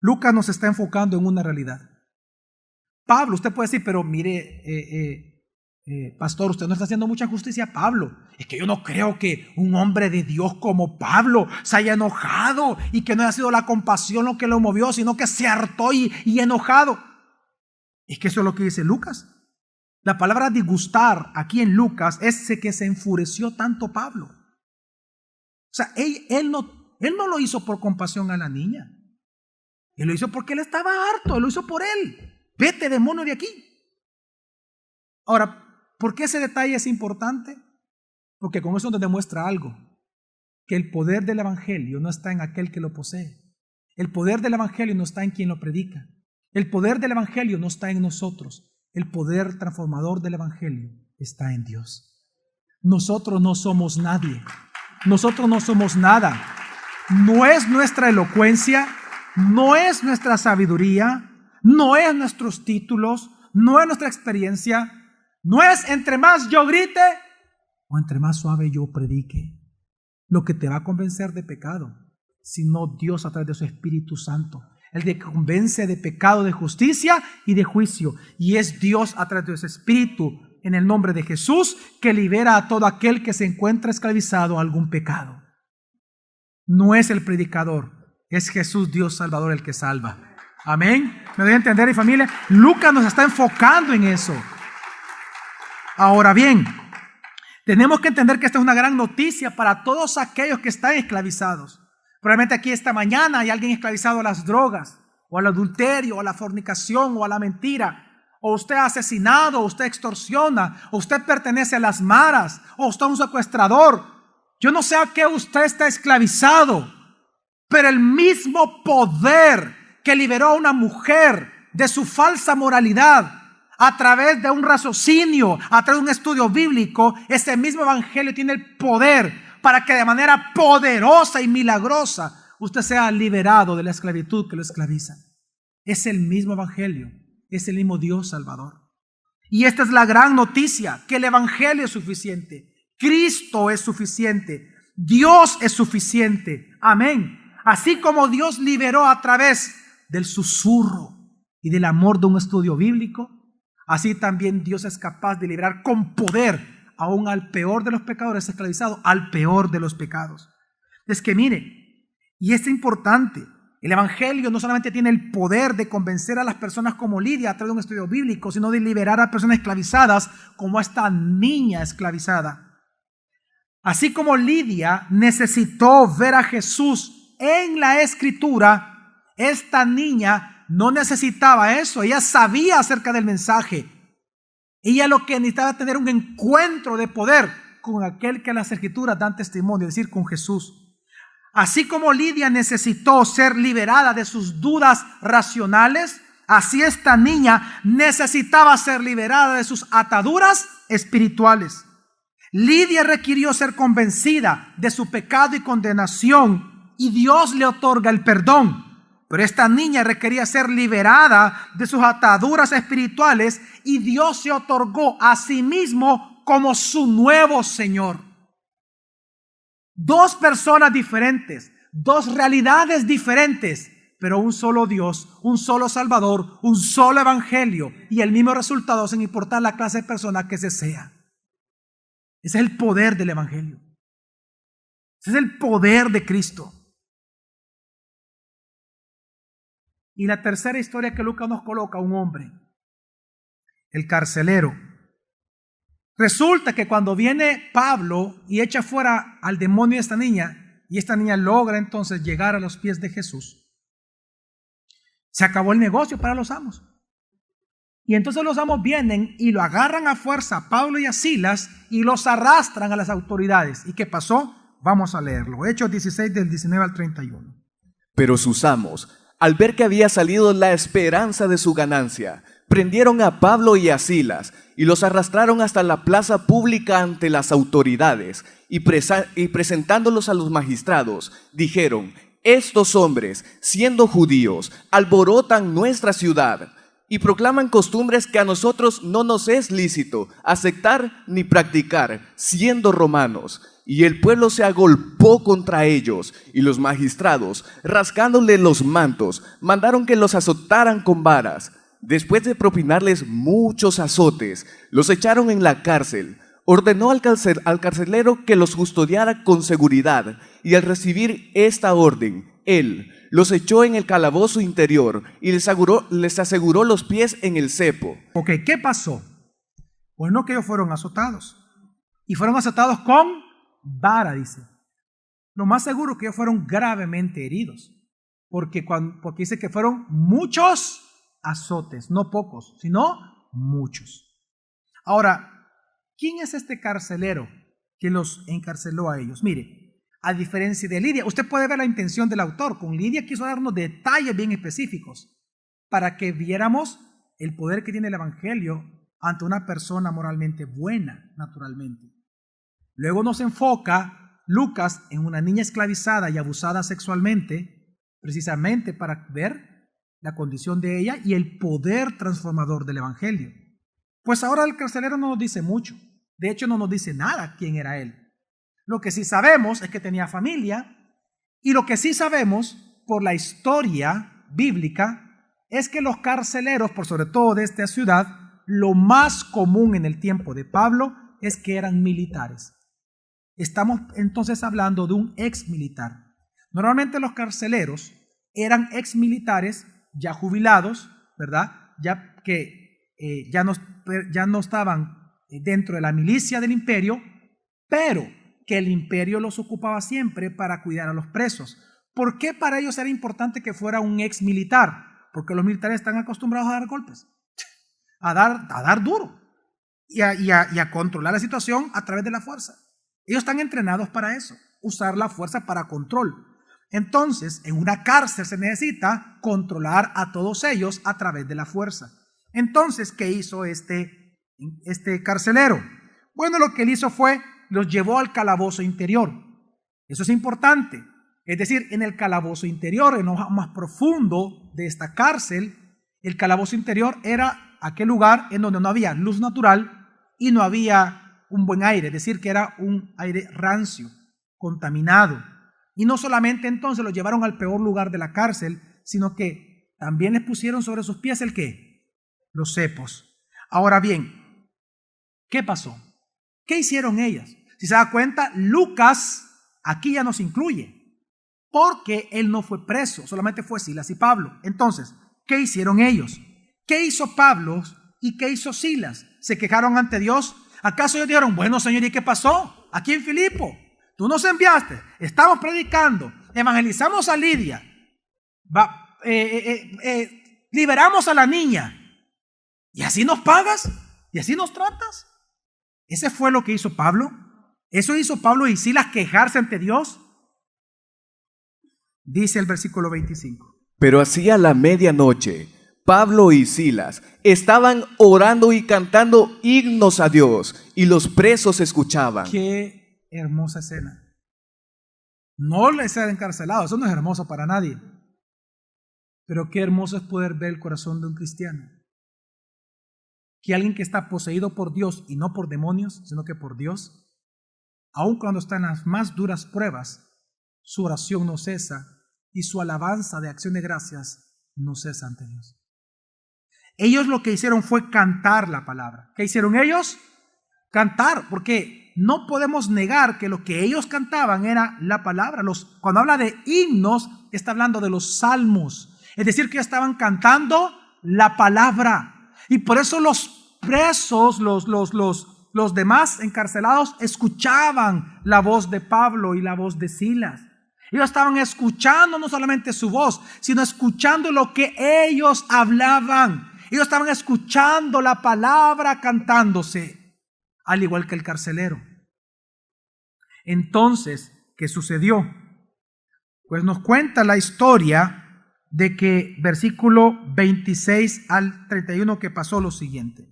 Lucas nos está enfocando en una realidad. Pablo, usted puede decir, pero mire, pastor, usted no está haciendo mucha justicia a Pablo. Es que yo no creo que un hombre de Dios como Pablo se haya enojado y que no haya sido la compasión lo que lo movió, sino que se hartó y enojado. Es que eso es lo que dice Lucas. La palabra disgustar aquí en Lucas es que se enfureció tanto Pablo. O sea, él no lo hizo por compasión a la niña. Él lo hizo porque él estaba harto, él lo hizo por él. Vete, demonio, de aquí. Ahora, ¿por qué ese detalle es importante? Porque con eso nos demuestra algo, que el poder del evangelio no está en aquel que lo posee. El poder del evangelio no está en quien lo predica. El poder del evangelio no está en nosotros. El poder transformador del evangelio está en Dios. Nosotros no somos nadie. Nosotros no somos nada. No es nuestra elocuencia, no es nuestra sabiduría, no es nuestros títulos, no es nuestra experiencia, no es entre más yo grite o entre más suave yo predique lo que te va a convencer de pecado, sino Dios a través de su Espíritu Santo, el que convence de pecado, de justicia y de juicio. Y es Dios a través de su Espíritu, en el nombre de Jesús, que libera a todo aquel que se encuentra esclavizado a algún pecado. No es el predicador, es Jesús, Dios Salvador, el que salva. Amén. ¿Me doy a entender, mi familia? Lucas nos está enfocando en eso. Ahora bien, tenemos que entender que esta es una gran noticia para todos aquellos que están esclavizados. Probablemente aquí esta mañana hay alguien esclavizado a las drogas, o al adulterio, o a la fornicación, o a la mentira, o usted ha asesinado, o usted extorsiona, o usted pertenece a las maras, o usted es un secuestrador. Yo no sé a qué usted está esclavizado, pero el mismo poder que liberó a una mujer de su falsa moralidad a través de un raciocinio, a través de un estudio bíblico, ese mismo evangelio tiene el poder para que de manera poderosa y milagrosa usted sea liberado de la esclavitud que lo esclaviza. Es el mismo evangelio, es el mismo Dios Salvador. Y esta es la gran noticia, que el evangelio es suficiente, Cristo es suficiente, Dios es suficiente. Amén. Así como Dios liberó a través del susurro y del amor de un estudio bíblico, así también Dios es capaz de liberar con poder aún al peor de los pecadores esclavizados, al peor de los pecados. Es que mire, y es importante, el evangelio no solamente tiene el poder de convencer a las personas como Lidia a través de un estudio bíblico, sino de liberar a personas esclavizadas como esta niña esclavizada. Así como Lidia necesitó ver a Jesús en la Escritura, esta niña no necesitaba eso. Ella sabía acerca del mensaje. Ella lo que necesitaba era tener un encuentro de poder con aquel que las Escrituras dan testimonio, es decir, con Jesús. Así como Lidia necesitó ser liberada de sus dudas racionales, así esta niña necesitaba ser liberada de sus ataduras espirituales. Lidia requirió ser convencida de su pecado y condenación, y Dios le otorga el perdón. Pero esta niña requería ser liberada de sus ataduras espirituales, y Dios se otorgó a sí mismo como su nuevo Señor. Dos personas diferentes, dos realidades diferentes, pero un solo Dios, un solo Salvador, un solo Evangelio, y el mismo resultado sin importar la clase de persona que se sea. Ese es el poder del Evangelio. Ese es el poder de Cristo. Y la tercera historia que Lucas nos coloca, un hombre, el carcelero. Resulta que cuando viene Pablo y echa fuera al demonio de esta niña, y esta niña logra entonces llegar a los pies de Jesús, se acabó el negocio para los amos. Y entonces los amos vienen y lo agarran a fuerza a Pablo y a Silas y los arrastran a las autoridades. ¿Y qué pasó? Vamos a leerlo. Hechos 16 del 19 al 31. Pero sus amos, al ver que había salido la esperanza de su ganancia, prendieron a Pablo y a Silas y los arrastraron hasta la plaza pública ante las autoridades y presentándolos a los magistrados, dijeron: estos hombres, siendo judíos, alborotan nuestra ciudad y proclaman costumbres que a nosotros no nos es lícito aceptar ni practicar, siendo romanos. Y el pueblo se agolpó contra ellos, y los magistrados, rasgándole los mantos, mandaron que los azotaran con varas. Después de propinarles muchos azotes, los echaron en la cárcel. Ordenó al carcelero que los custodiara con seguridad, y al recibir esta orden, él los echó en el calabozo interior y les aseguró los pies en el cepo. Ok, ¿qué pasó? Pues no, que ellos fueron azotados. Y fueron azotados con vara, dice. Lo más seguro que ellos fueron gravemente heridos. Porque dice que fueron muchos azotes, no pocos, sino muchos. Ahora, ¿quién es este carcelero que los encarceló a ellos? Mire, a diferencia de Lidia, usted puede ver la intención del autor. Con Lidia quiso darnos detalles bien específicos para que viéramos el poder que tiene el Evangelio ante una persona moralmente buena, naturalmente. Luego nos enfoca Lucas en una niña esclavizada y abusada sexualmente, precisamente para ver la condición de ella y el poder transformador del Evangelio. Pues ahora el carcelero no nos dice mucho. De hecho, no nos dice nada quién era él. Lo que sí sabemos es que tenía familia, y lo que sí sabemos por la historia bíblica es que los carceleros, por sobre todo de esta ciudad, lo más común en el tiempo de Pablo es que eran militares. Estamos entonces hablando de un ex militar. Normalmente los carceleros eran ex militares ya jubilados, ¿verdad? Ya que ya no estaban dentro de la milicia del imperio, pero que el imperio los ocupaba siempre para cuidar a los presos. ¿Por qué para ellos era importante que fuera un ex militar? Porque los militares están acostumbrados a dar golpes. a dar duro y a controlar la situación a través de la fuerza. Ellos están entrenados para eso, usar la fuerza para control. Entonces, en una cárcel se necesita controlar a todos ellos a través de la fuerza. Entonces, ¿qué hizo este carcelero? Bueno, lo que él hizo fue, los llevó al calabozo interior. Eso es importante. Es decir, en el calabozo interior, en lo más profundo de esta cárcel, el calabozo interior era aquel lugar en donde no había luz natural y no había un buen aire, es decir, que era un aire rancio, contaminado. Y no solamente entonces lo llevaron al peor lugar de la cárcel, sino que también les pusieron sobre sus pies ¿el qué? Los cepos. Ahora bien, ¿qué pasó? ¿Qué hicieron ellas? Si se da cuenta, Lucas aquí ya nos incluye, porque él no fue preso, solamente fue Silas y Pablo. Entonces, ¿qué hicieron ellos? ¿Qué hizo Pablo y qué hizo Silas? ¿Se quejaron ante Dios? ¿Acaso ellos dijeron, bueno, Señor, ¿y qué pasó? Aquí en Filipo, tú nos enviaste, estamos predicando, evangelizamos a Lidia, liberamos a la niña, y así nos pagas, y así nos tratas? ¿Ese fue lo que hizo Pablo? ¿Eso hizo Pablo y Silas, quejarse ante Dios? Dice el versículo 25. Pero hacia la medianoche, Pablo y Silas estaban orando y cantando himnos a Dios, y los presos escuchaban. Qué hermosa escena. No les ser encarcelado, eso no es hermoso para nadie. Pero qué hermoso es poder ver el corazón de un cristiano. Que alguien que está poseído por Dios y no por demonios, sino que por Dios, aun cuando está en las más duras pruebas, su oración no cesa y su alabanza de acción de gracias no cesa ante Dios. Ellos lo que hicieron fue cantar la palabra. ¿Qué hicieron ellos? Cantar, porque no podemos negar que lo que ellos cantaban era la palabra. Cuando habla de himnos, está hablando de los salmos. Es decir, que ellos estaban cantando la palabra. Y por eso los presos, los demás encarcelados, escuchaban la voz de Pablo y la voz de Silas. Ellos estaban escuchando no solamente su voz, sino escuchando lo que ellos hablaban. Ellos estaban escuchando la palabra cantándose, al igual que el carcelero. Entonces, ¿qué sucedió? Pues nos cuenta la historia de que versículo 26 al 31 que pasó lo siguiente.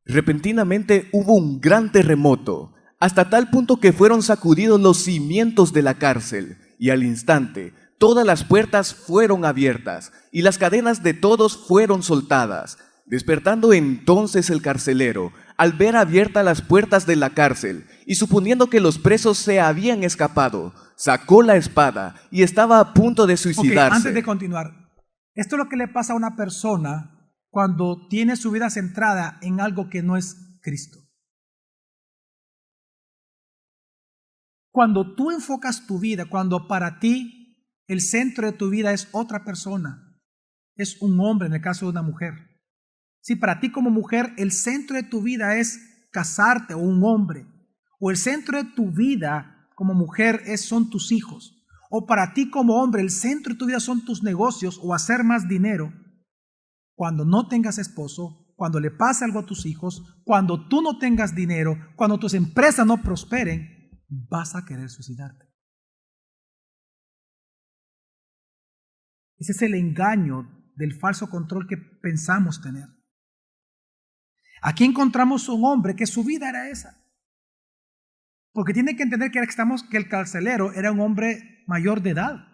Repentinamente hubo un gran terremoto, hasta tal punto que fueron sacudidos los cimientos de la cárcel, y al instante todas las puertas fueron abiertas, y las cadenas de todos fueron soltadas. Despertando entonces el carcelero, al ver abiertas las puertas de la cárcel, y suponiendo que los presos se habían escapado, sacó la espada y estaba a punto de suicidarse. Antes de continuar, esto es lo que le pasa a una persona cuando tiene su vida centrada en algo que no es Cristo. Cuando tú enfocas tu vida, cuando para ti el centro de tu vida es otra persona, es un hombre en el caso de una mujer. Si para ti como mujer el centro de tu vida es casarte o un hombre, o el centro de tu vida como mujer son tus hijos, o para ti como hombre el centro de tu vida son tus negocios o hacer más dinero, cuando no tengas esposo, cuando le pase algo a tus hijos, cuando tú no tengas dinero, cuando tus empresas no prosperen, vas a querer suicidarte. Ese es el engaño del falso control que pensamos tener. Aquí encontramos un hombre que su vida era esa. Porque tiene que entender que el carcelero era un hombre mayor de edad.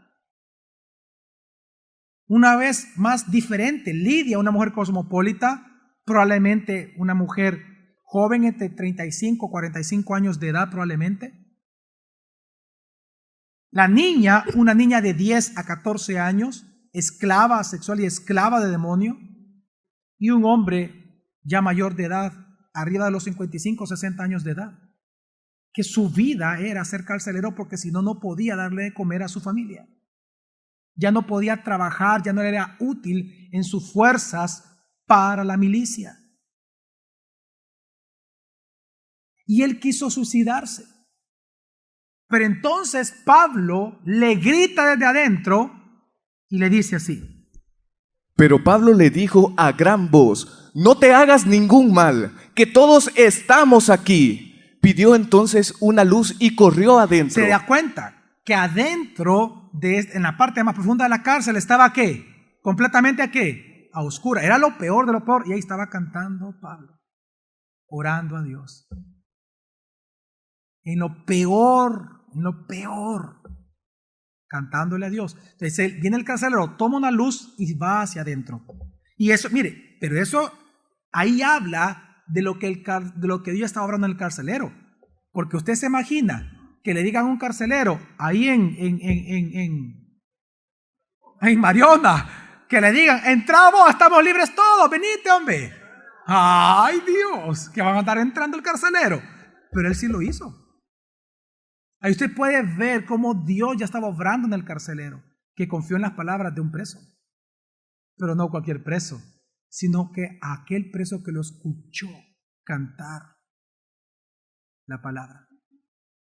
Una vez más diferente, Lidia, una mujer cosmopolita, probablemente una mujer joven entre 35 y 45 años de edad probablemente. La niña, una niña de 10 a 14 años, esclava sexual y esclava de demonio. Y un hombre ya mayor de edad, arriba de los 55 o 60 años de edad, que su vida era ser carcelero porque si no, no podía darle de comer a su familia. Ya no podía trabajar, ya no era útil en sus fuerzas para la milicia. Y él quiso suicidarse. Pero entonces Pablo le grita desde adentro y le dice así. Pero Pablo le dijo a gran voz: no te hagas ningún mal, que todos estamos aquí. Pidió entonces una luz y corrió adentro. Se da cuenta que adentro, en la parte más profunda de la cárcel, estaba ¿qué? Completamente ¿a qué? A oscura. Era lo peor de lo peor. Y ahí estaba cantando Pablo, orando a Dios. En lo peor, cantándole a Dios. Entonces viene el carcelero, toma una luz y va hacia adentro. Y eso, mire, pero eso ahí habla de lo que Dios estaba obrando en el carcelero. Porque usted se imagina que le digan a un carcelero ahí en Mariona, que le digan, entramos, estamos libres todos, venite, hombre. Ay, Dios, que van a estar entrando el carcelero. Pero él sí lo hizo. Ahí usted puede ver cómo Dios ya estaba obrando en el carcelero, que confió en las palabras de un preso. Pero no cualquier preso, sino que aquel preso que lo escuchó cantar la palabra,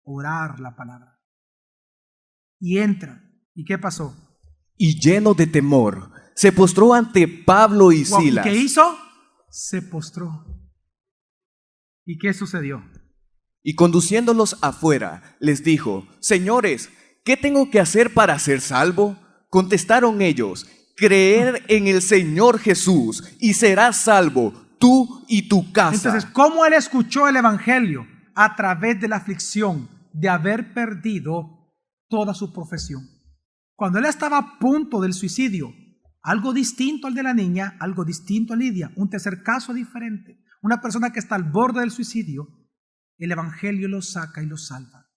orar la palabra. Y entra. ¿Y qué pasó? Y lleno de temor, se postró ante Pablo y Silas. ¿Y qué hizo? Se postró. ¿Y qué sucedió? Y conduciéndolos afuera, les dijo, señores, ¿qué tengo que hacer para ser salvo? Contestaron ellos, creer en el Señor Jesús y serás salvo, tú y tu casa. Entonces, ¿cómo él escuchó el evangelio? A través de la aflicción de haber perdido toda su profesión. Cuando él estaba a punto del suicidio, algo distinto al de la niña, algo distinto a Lidia, un tercer caso diferente, una persona que está al borde del suicidio, el evangelio lo saca y lo salva.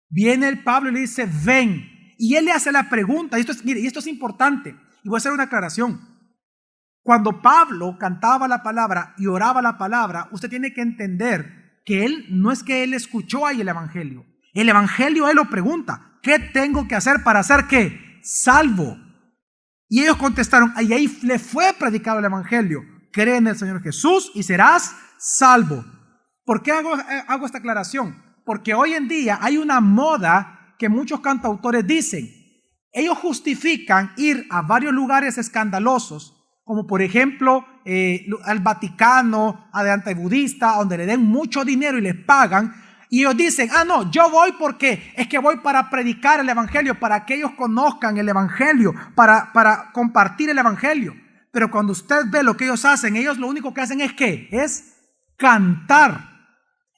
Viene el Pablo y le dice, ven. Y él le hace la pregunta, y esto es importante, y voy a hacer una aclaración. Cuando Pablo cantaba la palabra y oraba la palabra, usted tiene que entender que él, no es que él escuchó ahí el evangelio. El evangelio él lo pregunta, ¿qué tengo que hacer para ser qué? Salvo. Y ellos contestaron, y ahí le fue predicado el evangelio, cree en el Señor Jesús y serás salvo. ¿Por qué hago esta aclaración? Porque hoy en día hay una moda que muchos cantautores dicen. Ellos justifican ir a varios lugares escandalosos, como por ejemplo al Vaticano, a de antibudista, donde le den mucho dinero y les pagan. Y ellos dicen, no, yo voy porque es que voy para predicar el evangelio, para que ellos conozcan el evangelio, para compartir el evangelio. Pero cuando usted ve lo que ellos hacen, ellos lo único que hacen es ¿qué? Es cantar.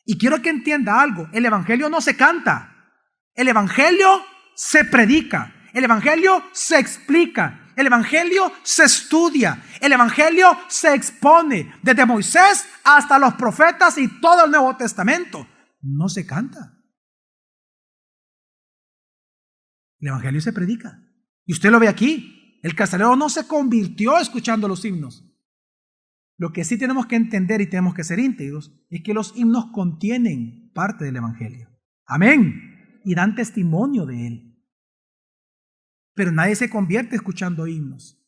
Y quiero que entienda algo, el evangelio no se canta, el evangelio se predica, el evangelio se explica, el evangelio se estudia, el evangelio se expone, desde Moisés hasta los profetas y todo el Nuevo Testamento. No se canta. El evangelio se predica. Y usted lo ve aquí, el carcelero no se convirtió escuchando los himnos. Lo que sí tenemos que entender y tenemos que ser íntegros es que los himnos contienen parte del evangelio. Amén. Y dan testimonio de él. Pero nadie se convierte escuchando himnos.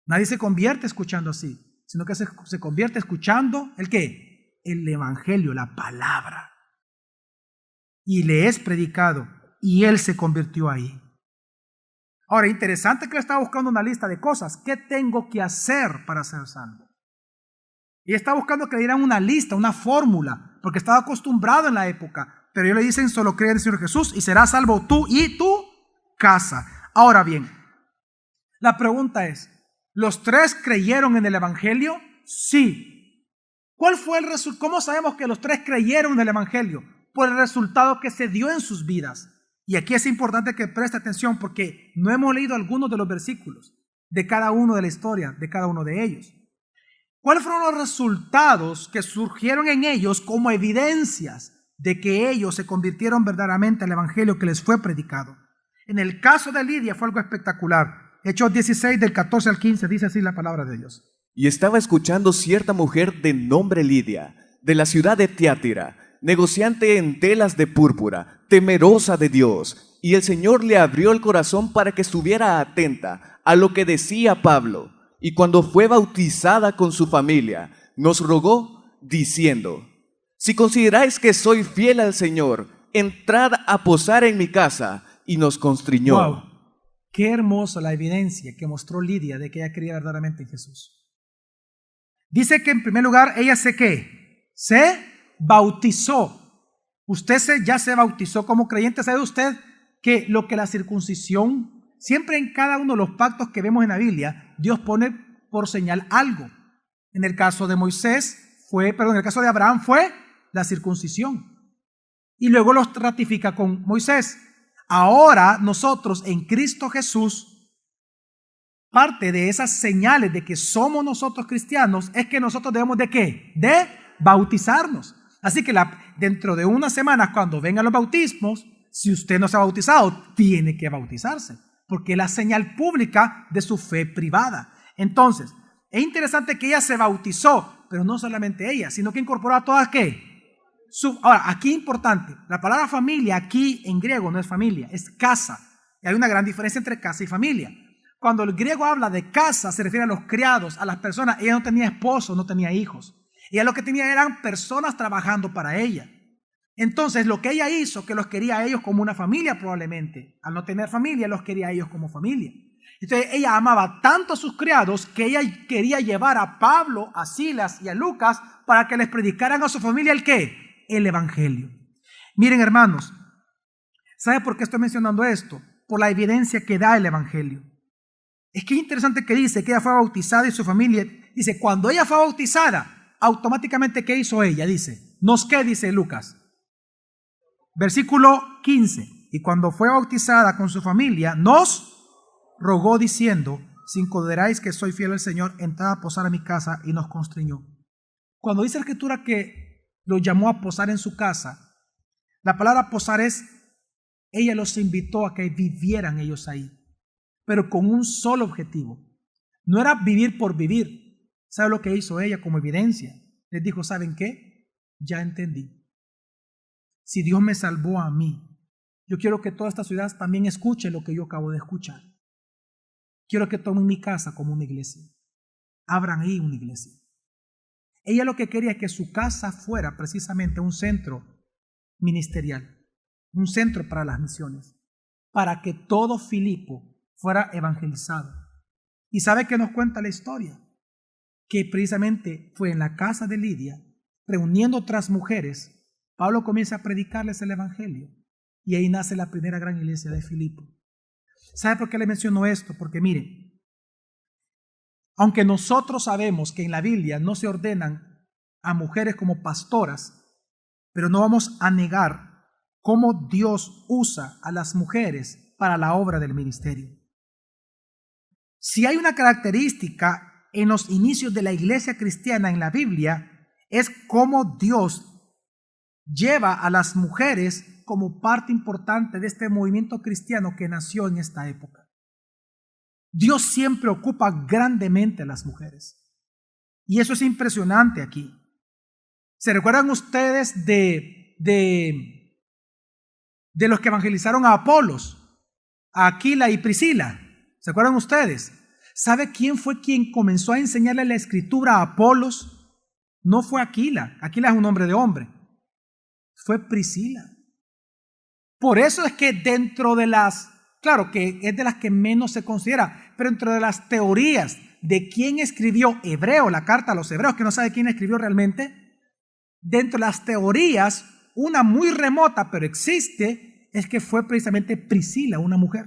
Nadie se convierte escuchando así, sino que se convierte escuchando ¿el qué? El evangelio, la palabra. Y le es predicado y él se convirtió ahí. Ahora, interesante que él estaba buscando una lista de cosas. ¿Qué tengo que hacer para ser salvo? Y está buscando que le dieran una lista, una fórmula, porque estaba acostumbrado en la época. Pero ellos le dicen, solo cree en el Señor Jesús y serás salvo tú y tu casa. Ahora bien, la pregunta es, ¿los tres creyeron en el evangelio? Sí. ¿Cuál fue el resultado? ¿Cómo sabemos que los tres creyeron en el evangelio? Por el resultado que se dio en sus vidas. Y aquí es importante que preste atención porque no hemos leído algunos de los versículos de cada uno de la historia, de cada uno de ellos. ¿Cuáles fueron los resultados que surgieron en ellos como evidencias de que ellos se convirtieron verdaderamente al evangelio que les fue predicado? En el caso de Lidia fue algo espectacular. Hechos 16 del 14 al 15 dice así la palabra de Dios. Y estaba escuchando cierta mujer de nombre Lidia, de la ciudad de Tiatira, negociante en telas de púrpura, temerosa de Dios, y el Señor le abrió el corazón para que estuviera atenta a lo que decía Pablo, y cuando fue bautizada con su familia, nos rogó diciendo, si consideráis que soy fiel al Señor, entrad a posar en mi casa, y nos constriñó. Wow, qué hermosa la evidencia que mostró Lidia de que ella creía verdaderamente en Jesús. Dice que en primer lugar ella se bautizó. Ya se bautizó como creyente. ¿Sabe usted que lo que la circuncisión, siempre en cada uno de los pactos que vemos en la Biblia, Dios pone por señal algo? En el caso de en el caso de Abraham fue la circuncisión. Y luego los ratifica con Moisés. Ahora nosotros en Cristo Jesús, parte de esas señales de que somos nosotros cristianos es que nosotros debemos ¿de qué? De bautizarnos. Así que dentro de unas semanas, cuando vengan los bautismos, si usted no se ha bautizado, tiene que bautizarse, porque es la señal pública de su fe privada. Entonces, es interesante que ella se bautizó, pero no solamente ella, sino que incorporó a todas ¿qué? Ahora, aquí importante, la palabra familia aquí en griego no es familia, es casa. Y hay una gran diferencia entre casa y familia. Cuando el griego habla de casa, se refiere a los criados, a las personas. Ella no tenía esposo, no tenía hijos. Ella lo que tenía eran personas trabajando para ella. Entonces, lo que ella hizo, que los quería a ellos como una familia probablemente. Al no tener familia, los quería a ellos como familia. Entonces, ella amaba tanto a sus criados que ella quería llevar a Pablo, a Silas y a Lucas para que les predicaran a su familia ¿el qué? El evangelio. Miren, hermanos, ¿sabe por qué estoy mencionando esto? Por la evidencia que da el evangelio. Es que es interesante que dice que ella fue bautizada y su familia, dice, cuando ella fue bautizada, automáticamente, ¿qué hizo ella? Dice, ¿qué dice Lucas? Versículo 15, y cuando fue bautizada con su familia, nos rogó diciendo, si consideráis que soy fiel al Señor, entrad a posar a mi casa, y nos constriñó. Cuando dice la Escritura que lo llamó a posar en su casa, la palabra posar es, ella los invitó a que vivieran ellos ahí, pero con un solo objetivo. No era vivir por vivir. ¿Sabe lo que hizo ella como evidencia? Les dijo, ¿saben qué? Ya entendí. Si Dios me salvó a mí, yo quiero que toda esta ciudad también escuche lo que yo acabo de escuchar. Quiero que tomen mi casa como una iglesia. Abran ahí una iglesia. Ella lo que quería es que su casa fuera precisamente un centro ministerial, un centro para las misiones, para que todo Filipo fuera evangelizado. ¿Y sabe qué nos cuenta la historia? Que precisamente fue en la casa de Lidia, reuniendo otras mujeres, Pablo comienza a predicarles el evangelio y ahí nace la primera gran iglesia de Filipo. ¿Sabe por qué le menciono esto? Porque miren, aunque nosotros sabemos que en la Biblia no se ordenan a mujeres como pastoras, pero no vamos a negar cómo Dios usa a las mujeres para la obra del ministerio. Si hay una característica en los inicios de la iglesia cristiana en la Biblia, es cómo Dios lleva a las mujeres como parte importante de este movimiento cristiano que nació en esta época. Dios siempre ocupa grandemente a las mujeres. Y eso es impresionante aquí. ¿Se recuerdan ustedes de los que evangelizaron a Apolos, a Aquila y Priscila? ¿Se acuerdan ustedes? ¿Sabe quién fue quien comenzó a enseñarle la escritura a Apolos? No fue Aquila. Aquila es un nombre de hombre. Fue Priscila. Por eso es que dentro de claro que es de las que menos se considera, pero dentro de las teorías de quién escribió Hebreo, la carta a los hebreos, que no sabe quién escribió realmente, dentro de las teorías, una muy remota, pero existe, es que fue precisamente Priscila, una mujer.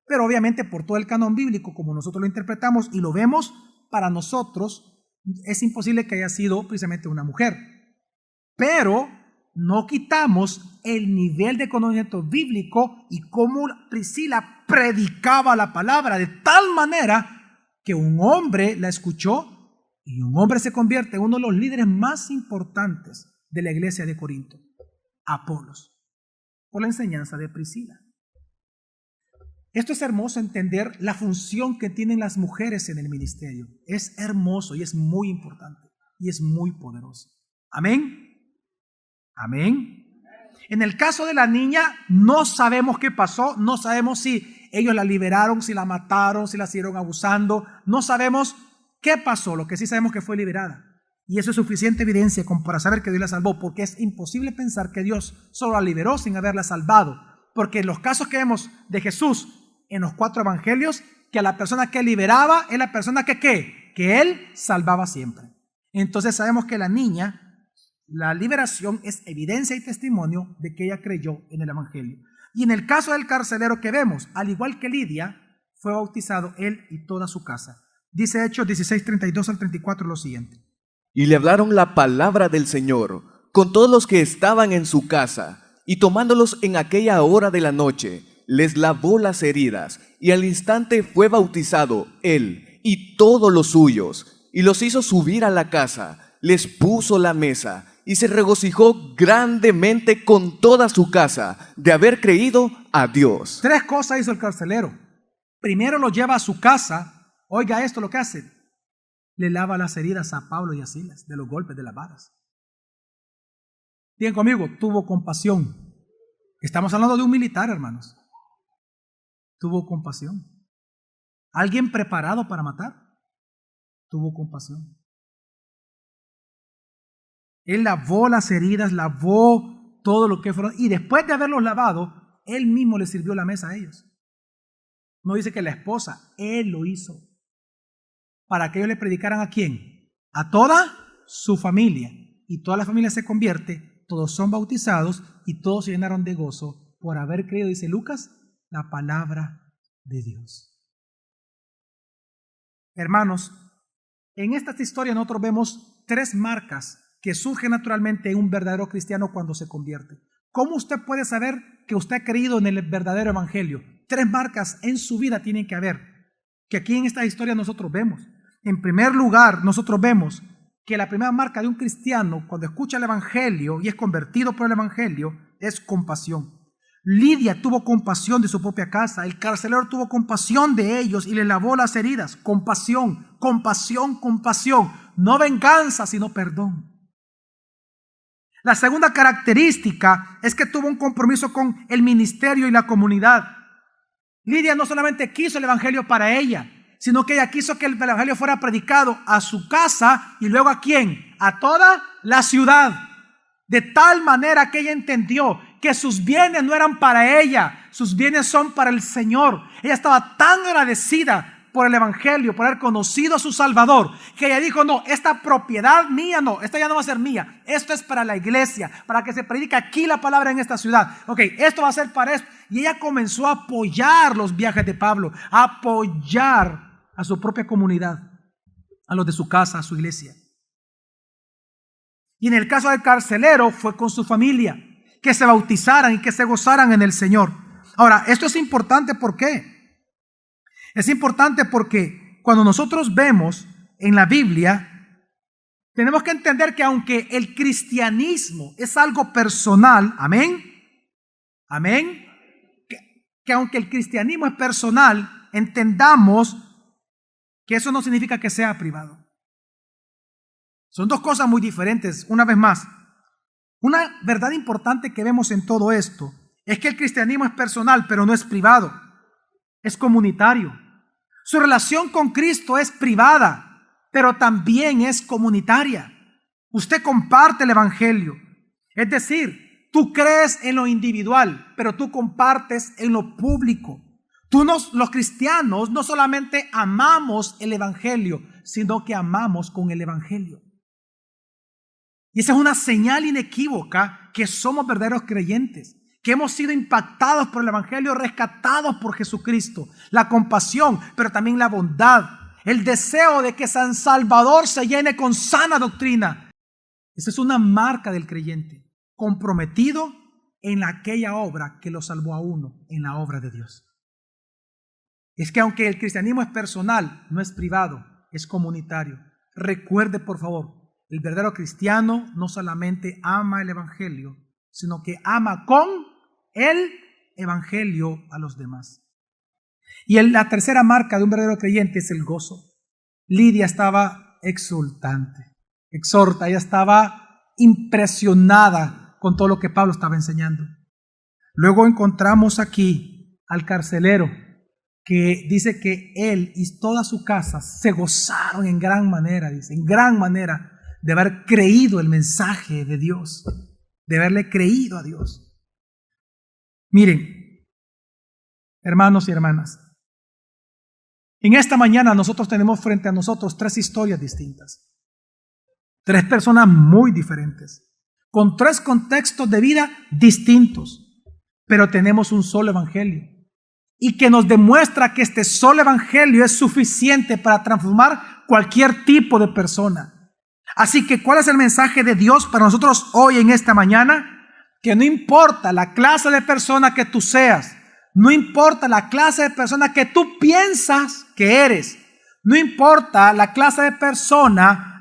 Pero obviamente por todo el canon bíblico, como nosotros lo interpretamos y lo vemos, para nosotros es imposible que haya sido precisamente una mujer. Pero no quitamos el nivel de conocimiento bíblico y cómo Priscila predicaba la palabra de tal manera que un hombre la escuchó y un hombre se convierte en uno de los líderes más importantes de la iglesia de Corinto, Apolos, por la enseñanza de Priscila. Esto es hermoso, entender la función que tienen las mujeres en el ministerio. Es hermoso y es muy importante y es muy poderoso. Amén. Amén. En el caso de la niña, no sabemos qué pasó, no sabemos si ellos la liberaron, si la mataron, si la siguieron abusando, no sabemos qué pasó, lo que sí sabemos que fue liberada. Y eso es suficiente evidencia como para saber que Dios la salvó, porque es imposible pensar que Dios solo la liberó sin haberla salvado, porque en los casos que vemos de Jesús en los 4 evangelios, que a la persona que liberaba es la persona que Él salvaba siempre. Entonces sabemos que la niña, la liberación es evidencia y testimonio de que ella creyó en el evangelio. Y en el caso del carcelero que vemos, al igual que Lidia, fue bautizado él y toda su casa. Dice Hechos 16, 32 al 34 lo siguiente. Y le hablaron la palabra del Señor con todos los que estaban en su casa, y tomándolos en aquella hora de la noche, les lavó las heridas, y al instante fue bautizado él y todos los suyos, y los hizo subir a la casa, les puso la mesa, y se regocijó grandemente con toda su casa de haber creído a Dios. 3 cosas hizo el carcelero. Primero lo lleva a su casa. Oiga esto lo que hace. Le lava las heridas a Pablo y a Silas de los golpes de las varas. Bien conmigo, tuvo compasión. Estamos hablando de un militar, hermanos. Tuvo compasión. ¿Alguien preparado para matar? Tuvo compasión. Él lavó las heridas, lavó todo lo que fueron. Y después de haberlos lavado, él mismo les sirvió la mesa a ellos. No dice que la esposa, él lo hizo. Para que ellos le predicaran ¿a quién? A toda su familia. Y toda la familia se convierte, todos son bautizados y todos se llenaron de gozo por haber creído, dice Lucas, la palabra de Dios. Hermanos, en estas historias nosotros vemos 3 marcas que surgen naturalmente en un verdadero cristiano cuando se convierte. ¿Cómo usted puede saber que usted ha creído en el verdadero evangelio? 3 marcas en su vida tienen que haber, que aquí en esta historia nosotros vemos. En primer lugar, nosotros vemos que la primera marca de un cristiano cuando escucha el evangelio y es convertido por el evangelio es compasión. Lidia tuvo compasión de su propia casa, el carcelero tuvo compasión de ellos y le lavó las heridas. Compasión, compasión, compasión. No venganza, sino perdón. La segunda característica es que tuvo un compromiso con el ministerio y la comunidad. Lidia no solamente quiso el evangelio para ella, sino que ella quiso que el evangelio fuera predicado a su casa y luego ¿a quién? A toda la ciudad. De tal manera que ella entendió que sus bienes no eran para ella, sus bienes son para el Señor. Ella estaba tan agradecida por el evangelio, por haber conocido a su Salvador, que ella dijo, no, esta propiedad mía no, esta ya no va a ser mía, esto es para la iglesia, para que se predique aquí la palabra en esta ciudad. Ok, esto va a ser para esto. Y ella comenzó a apoyar los viajes de Pablo, a apoyar a su propia comunidad, a los de su casa, a su iglesia. Y en el caso del carcelero fue con su familia, que se bautizaran y que se gozaran en el Señor. Ahora, esto es importante, ¿por qué? Es importante porque cuando nosotros vemos en la Biblia, tenemos que entender que aunque el cristianismo es algo personal, amén, amén, que aunque el cristianismo es personal, entendamos que eso no significa que sea privado. Son 2 cosas muy diferentes. Una vez más, una verdad importante que vemos en todo esto es que el cristianismo es personal, pero no es privado, es comunitario. Su relación con Cristo es privada, pero también es comunitaria. Usted comparte el evangelio. Es decir, tú crees en lo individual, pero tú compartes en lo público. Los cristianos no solamente amamos el evangelio, sino que amamos con el evangelio. Y esa es una señal inequívoca que somos verdaderos creyentes, que hemos sido impactados por el evangelio, rescatados por Jesucristo. La compasión, pero también la bondad, el deseo de que San Salvador se llene con sana doctrina. Esa es una marca del creyente, comprometido en aquella obra que lo salvó a uno, en la obra de Dios. Es que aunque el cristianismo es personal, no es privado, es comunitario. Recuerde, por favor, el verdadero cristiano no solamente ama el evangelio, sino que ama con el evangelio a los demás. Y la tercera marca de un verdadero creyente es el gozo. Lidia estaba exultante, exhorta, ella estaba impresionada con todo lo que Pablo estaba enseñando. Luego encontramos aquí al carcelero, que dice que él y toda su casa se gozaron en gran manera, dice, en gran manera, de haber creído el mensaje de Dios, de haberle creído a Dios. Miren, hermanos y hermanas, en esta mañana nosotros tenemos frente a nosotros 3 historias distintas. Tres personas muy diferentes, con tres contextos de vida distintos, pero tenemos un solo evangelio y que nos demuestra que este solo evangelio es suficiente para transformar cualquier tipo de persona. Así que, ¿cuál es el mensaje de Dios para nosotros hoy en esta mañana? Que no importa la clase de persona que tú seas, no importa la clase de persona que tú piensas que eres, no importa la clase de persona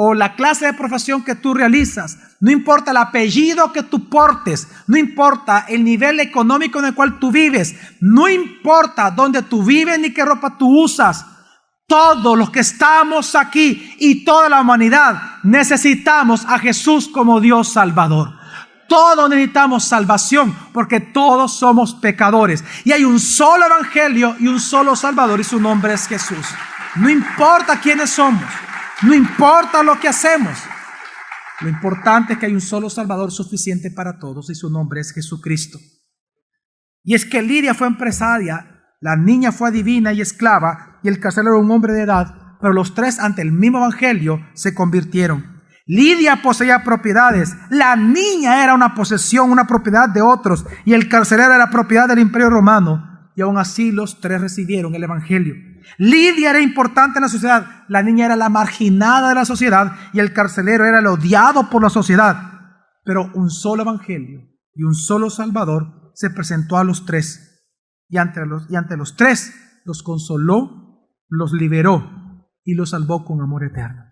o la clase de profesión que tú realizas, no importa el apellido que tú portes, no importa el nivel económico en el cual tú vives, no importa dónde tú vives ni qué ropa tú usas, todos los que estamos aquí y toda la humanidad necesitamos a Jesús como Dios Salvador. Todos necesitamos salvación porque todos somos pecadores. Y hay un solo evangelio y un solo Salvador y su nombre es Jesús. No importa quiénes somos, no importa lo que hacemos. Lo importante es que hay un solo Salvador suficiente para todos y su nombre es Jesucristo. Y es que Lidia fue empresaria, la niña fue adivina y esclava y el carcelero era un hombre de edad, pero los tres ante el mismo evangelio se convirtieron. Lidia poseía propiedades, la niña era una posesión, una propiedad de otros y el carcelero era propiedad del Imperio Romano y aún así los tres recibieron el evangelio. Lidia era importante en la sociedad, la niña era la marginada de la sociedad y el carcelero era el odiado por la sociedad. Pero un solo evangelio y un solo Salvador se presentó a los tres y ante los tres los consoló, los liberó y los salvó con amor eterno.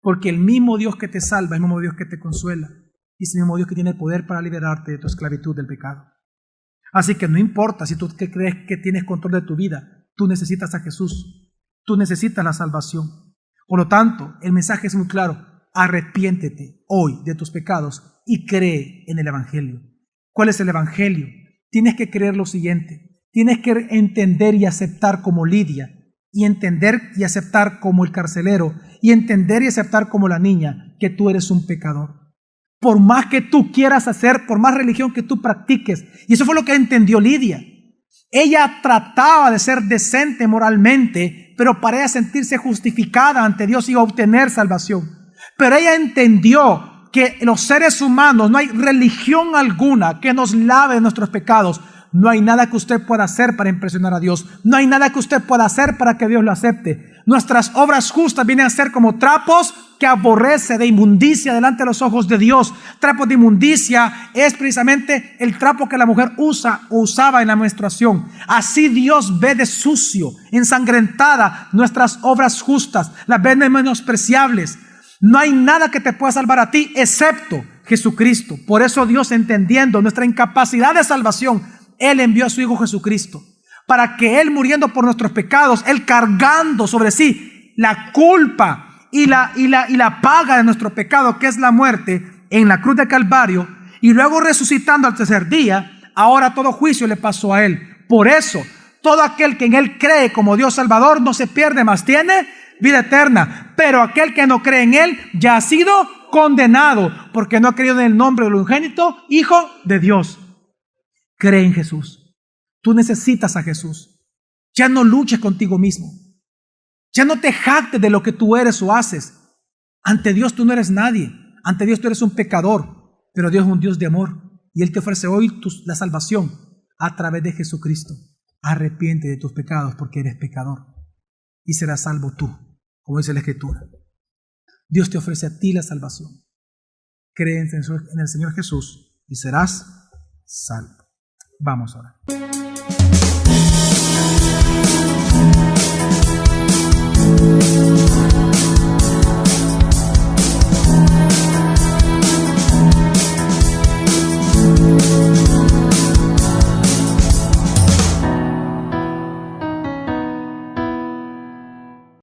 Porque el mismo Dios que te salva es el mismo Dios que te consuela y es el mismo Dios que tiene el poder para liberarte de tu esclavitud del pecado. Así que no importa si tú crees que tienes control de tu vida, tú necesitas a Jesús, tú necesitas la salvación. Por lo tanto, el mensaje es muy claro: arrepiéntete hoy de tus pecados y cree en el evangelio. ¿Cuál es el evangelio? Tienes que creer lo siguiente: tienes que entender y aceptar como Lidia, y entender y aceptar como el carcelero, y entender y aceptar como la niña, que tú eres un pecador. Por más que tú quieras hacer, por más religión que tú practiques. Y eso fue lo que entendió Lidia. Ella trataba de ser decente moralmente, pero para ella sentirse justificada ante Dios y obtener salvación. Pero ella entendió que los seres humanos, no hay religión alguna que nos lave de nuestros pecados. No hay nada que usted pueda hacer para impresionar a Dios. No hay nada que usted pueda hacer para que Dios lo acepte. Nuestras obras justas vienen a ser como trapos que aborrece de inmundicia delante de los ojos de Dios. Trapos de inmundicia es precisamente el trapo que la mujer usa o usaba en la menstruación. Así Dios ve de sucio, ensangrentada nuestras obras justas, las ve de menospreciables. No hay nada que te pueda salvar a ti excepto Jesucristo. Por eso Dios, entendiendo nuestra incapacidad de salvación, Él envió a su Hijo Jesucristo, para que Él, muriendo por nuestros pecados, Él cargando sobre sí la culpa y la paga de nuestro pecado, que es la muerte, en la cruz de Calvario, y luego resucitando al tercer día, ahora todo juicio le pasó a Él. Por eso, todo aquel que en Él cree como Dios Salvador no se pierde, más tiene vida eterna. Pero aquel que no cree en Él ya ha sido condenado, porque no ha creído en el nombre del unigénito Hijo de Dios. Cree en Jesús. Tú necesitas a Jesús. Ya no luches contigo mismo. Ya no te jactes de lo que tú eres o haces. Ante Dios tú no eres nadie. Ante Dios tú eres un pecador. Pero Dios es un Dios de amor. Y Él te ofrece hoy la salvación a través de Jesucristo. Arrepiente de tus pecados porque eres pecador. Y serás salvo tú, como dice la Escritura. Dios te ofrece a ti la salvación. Cree en el Señor Jesús y serás salvo. Vamos ahora.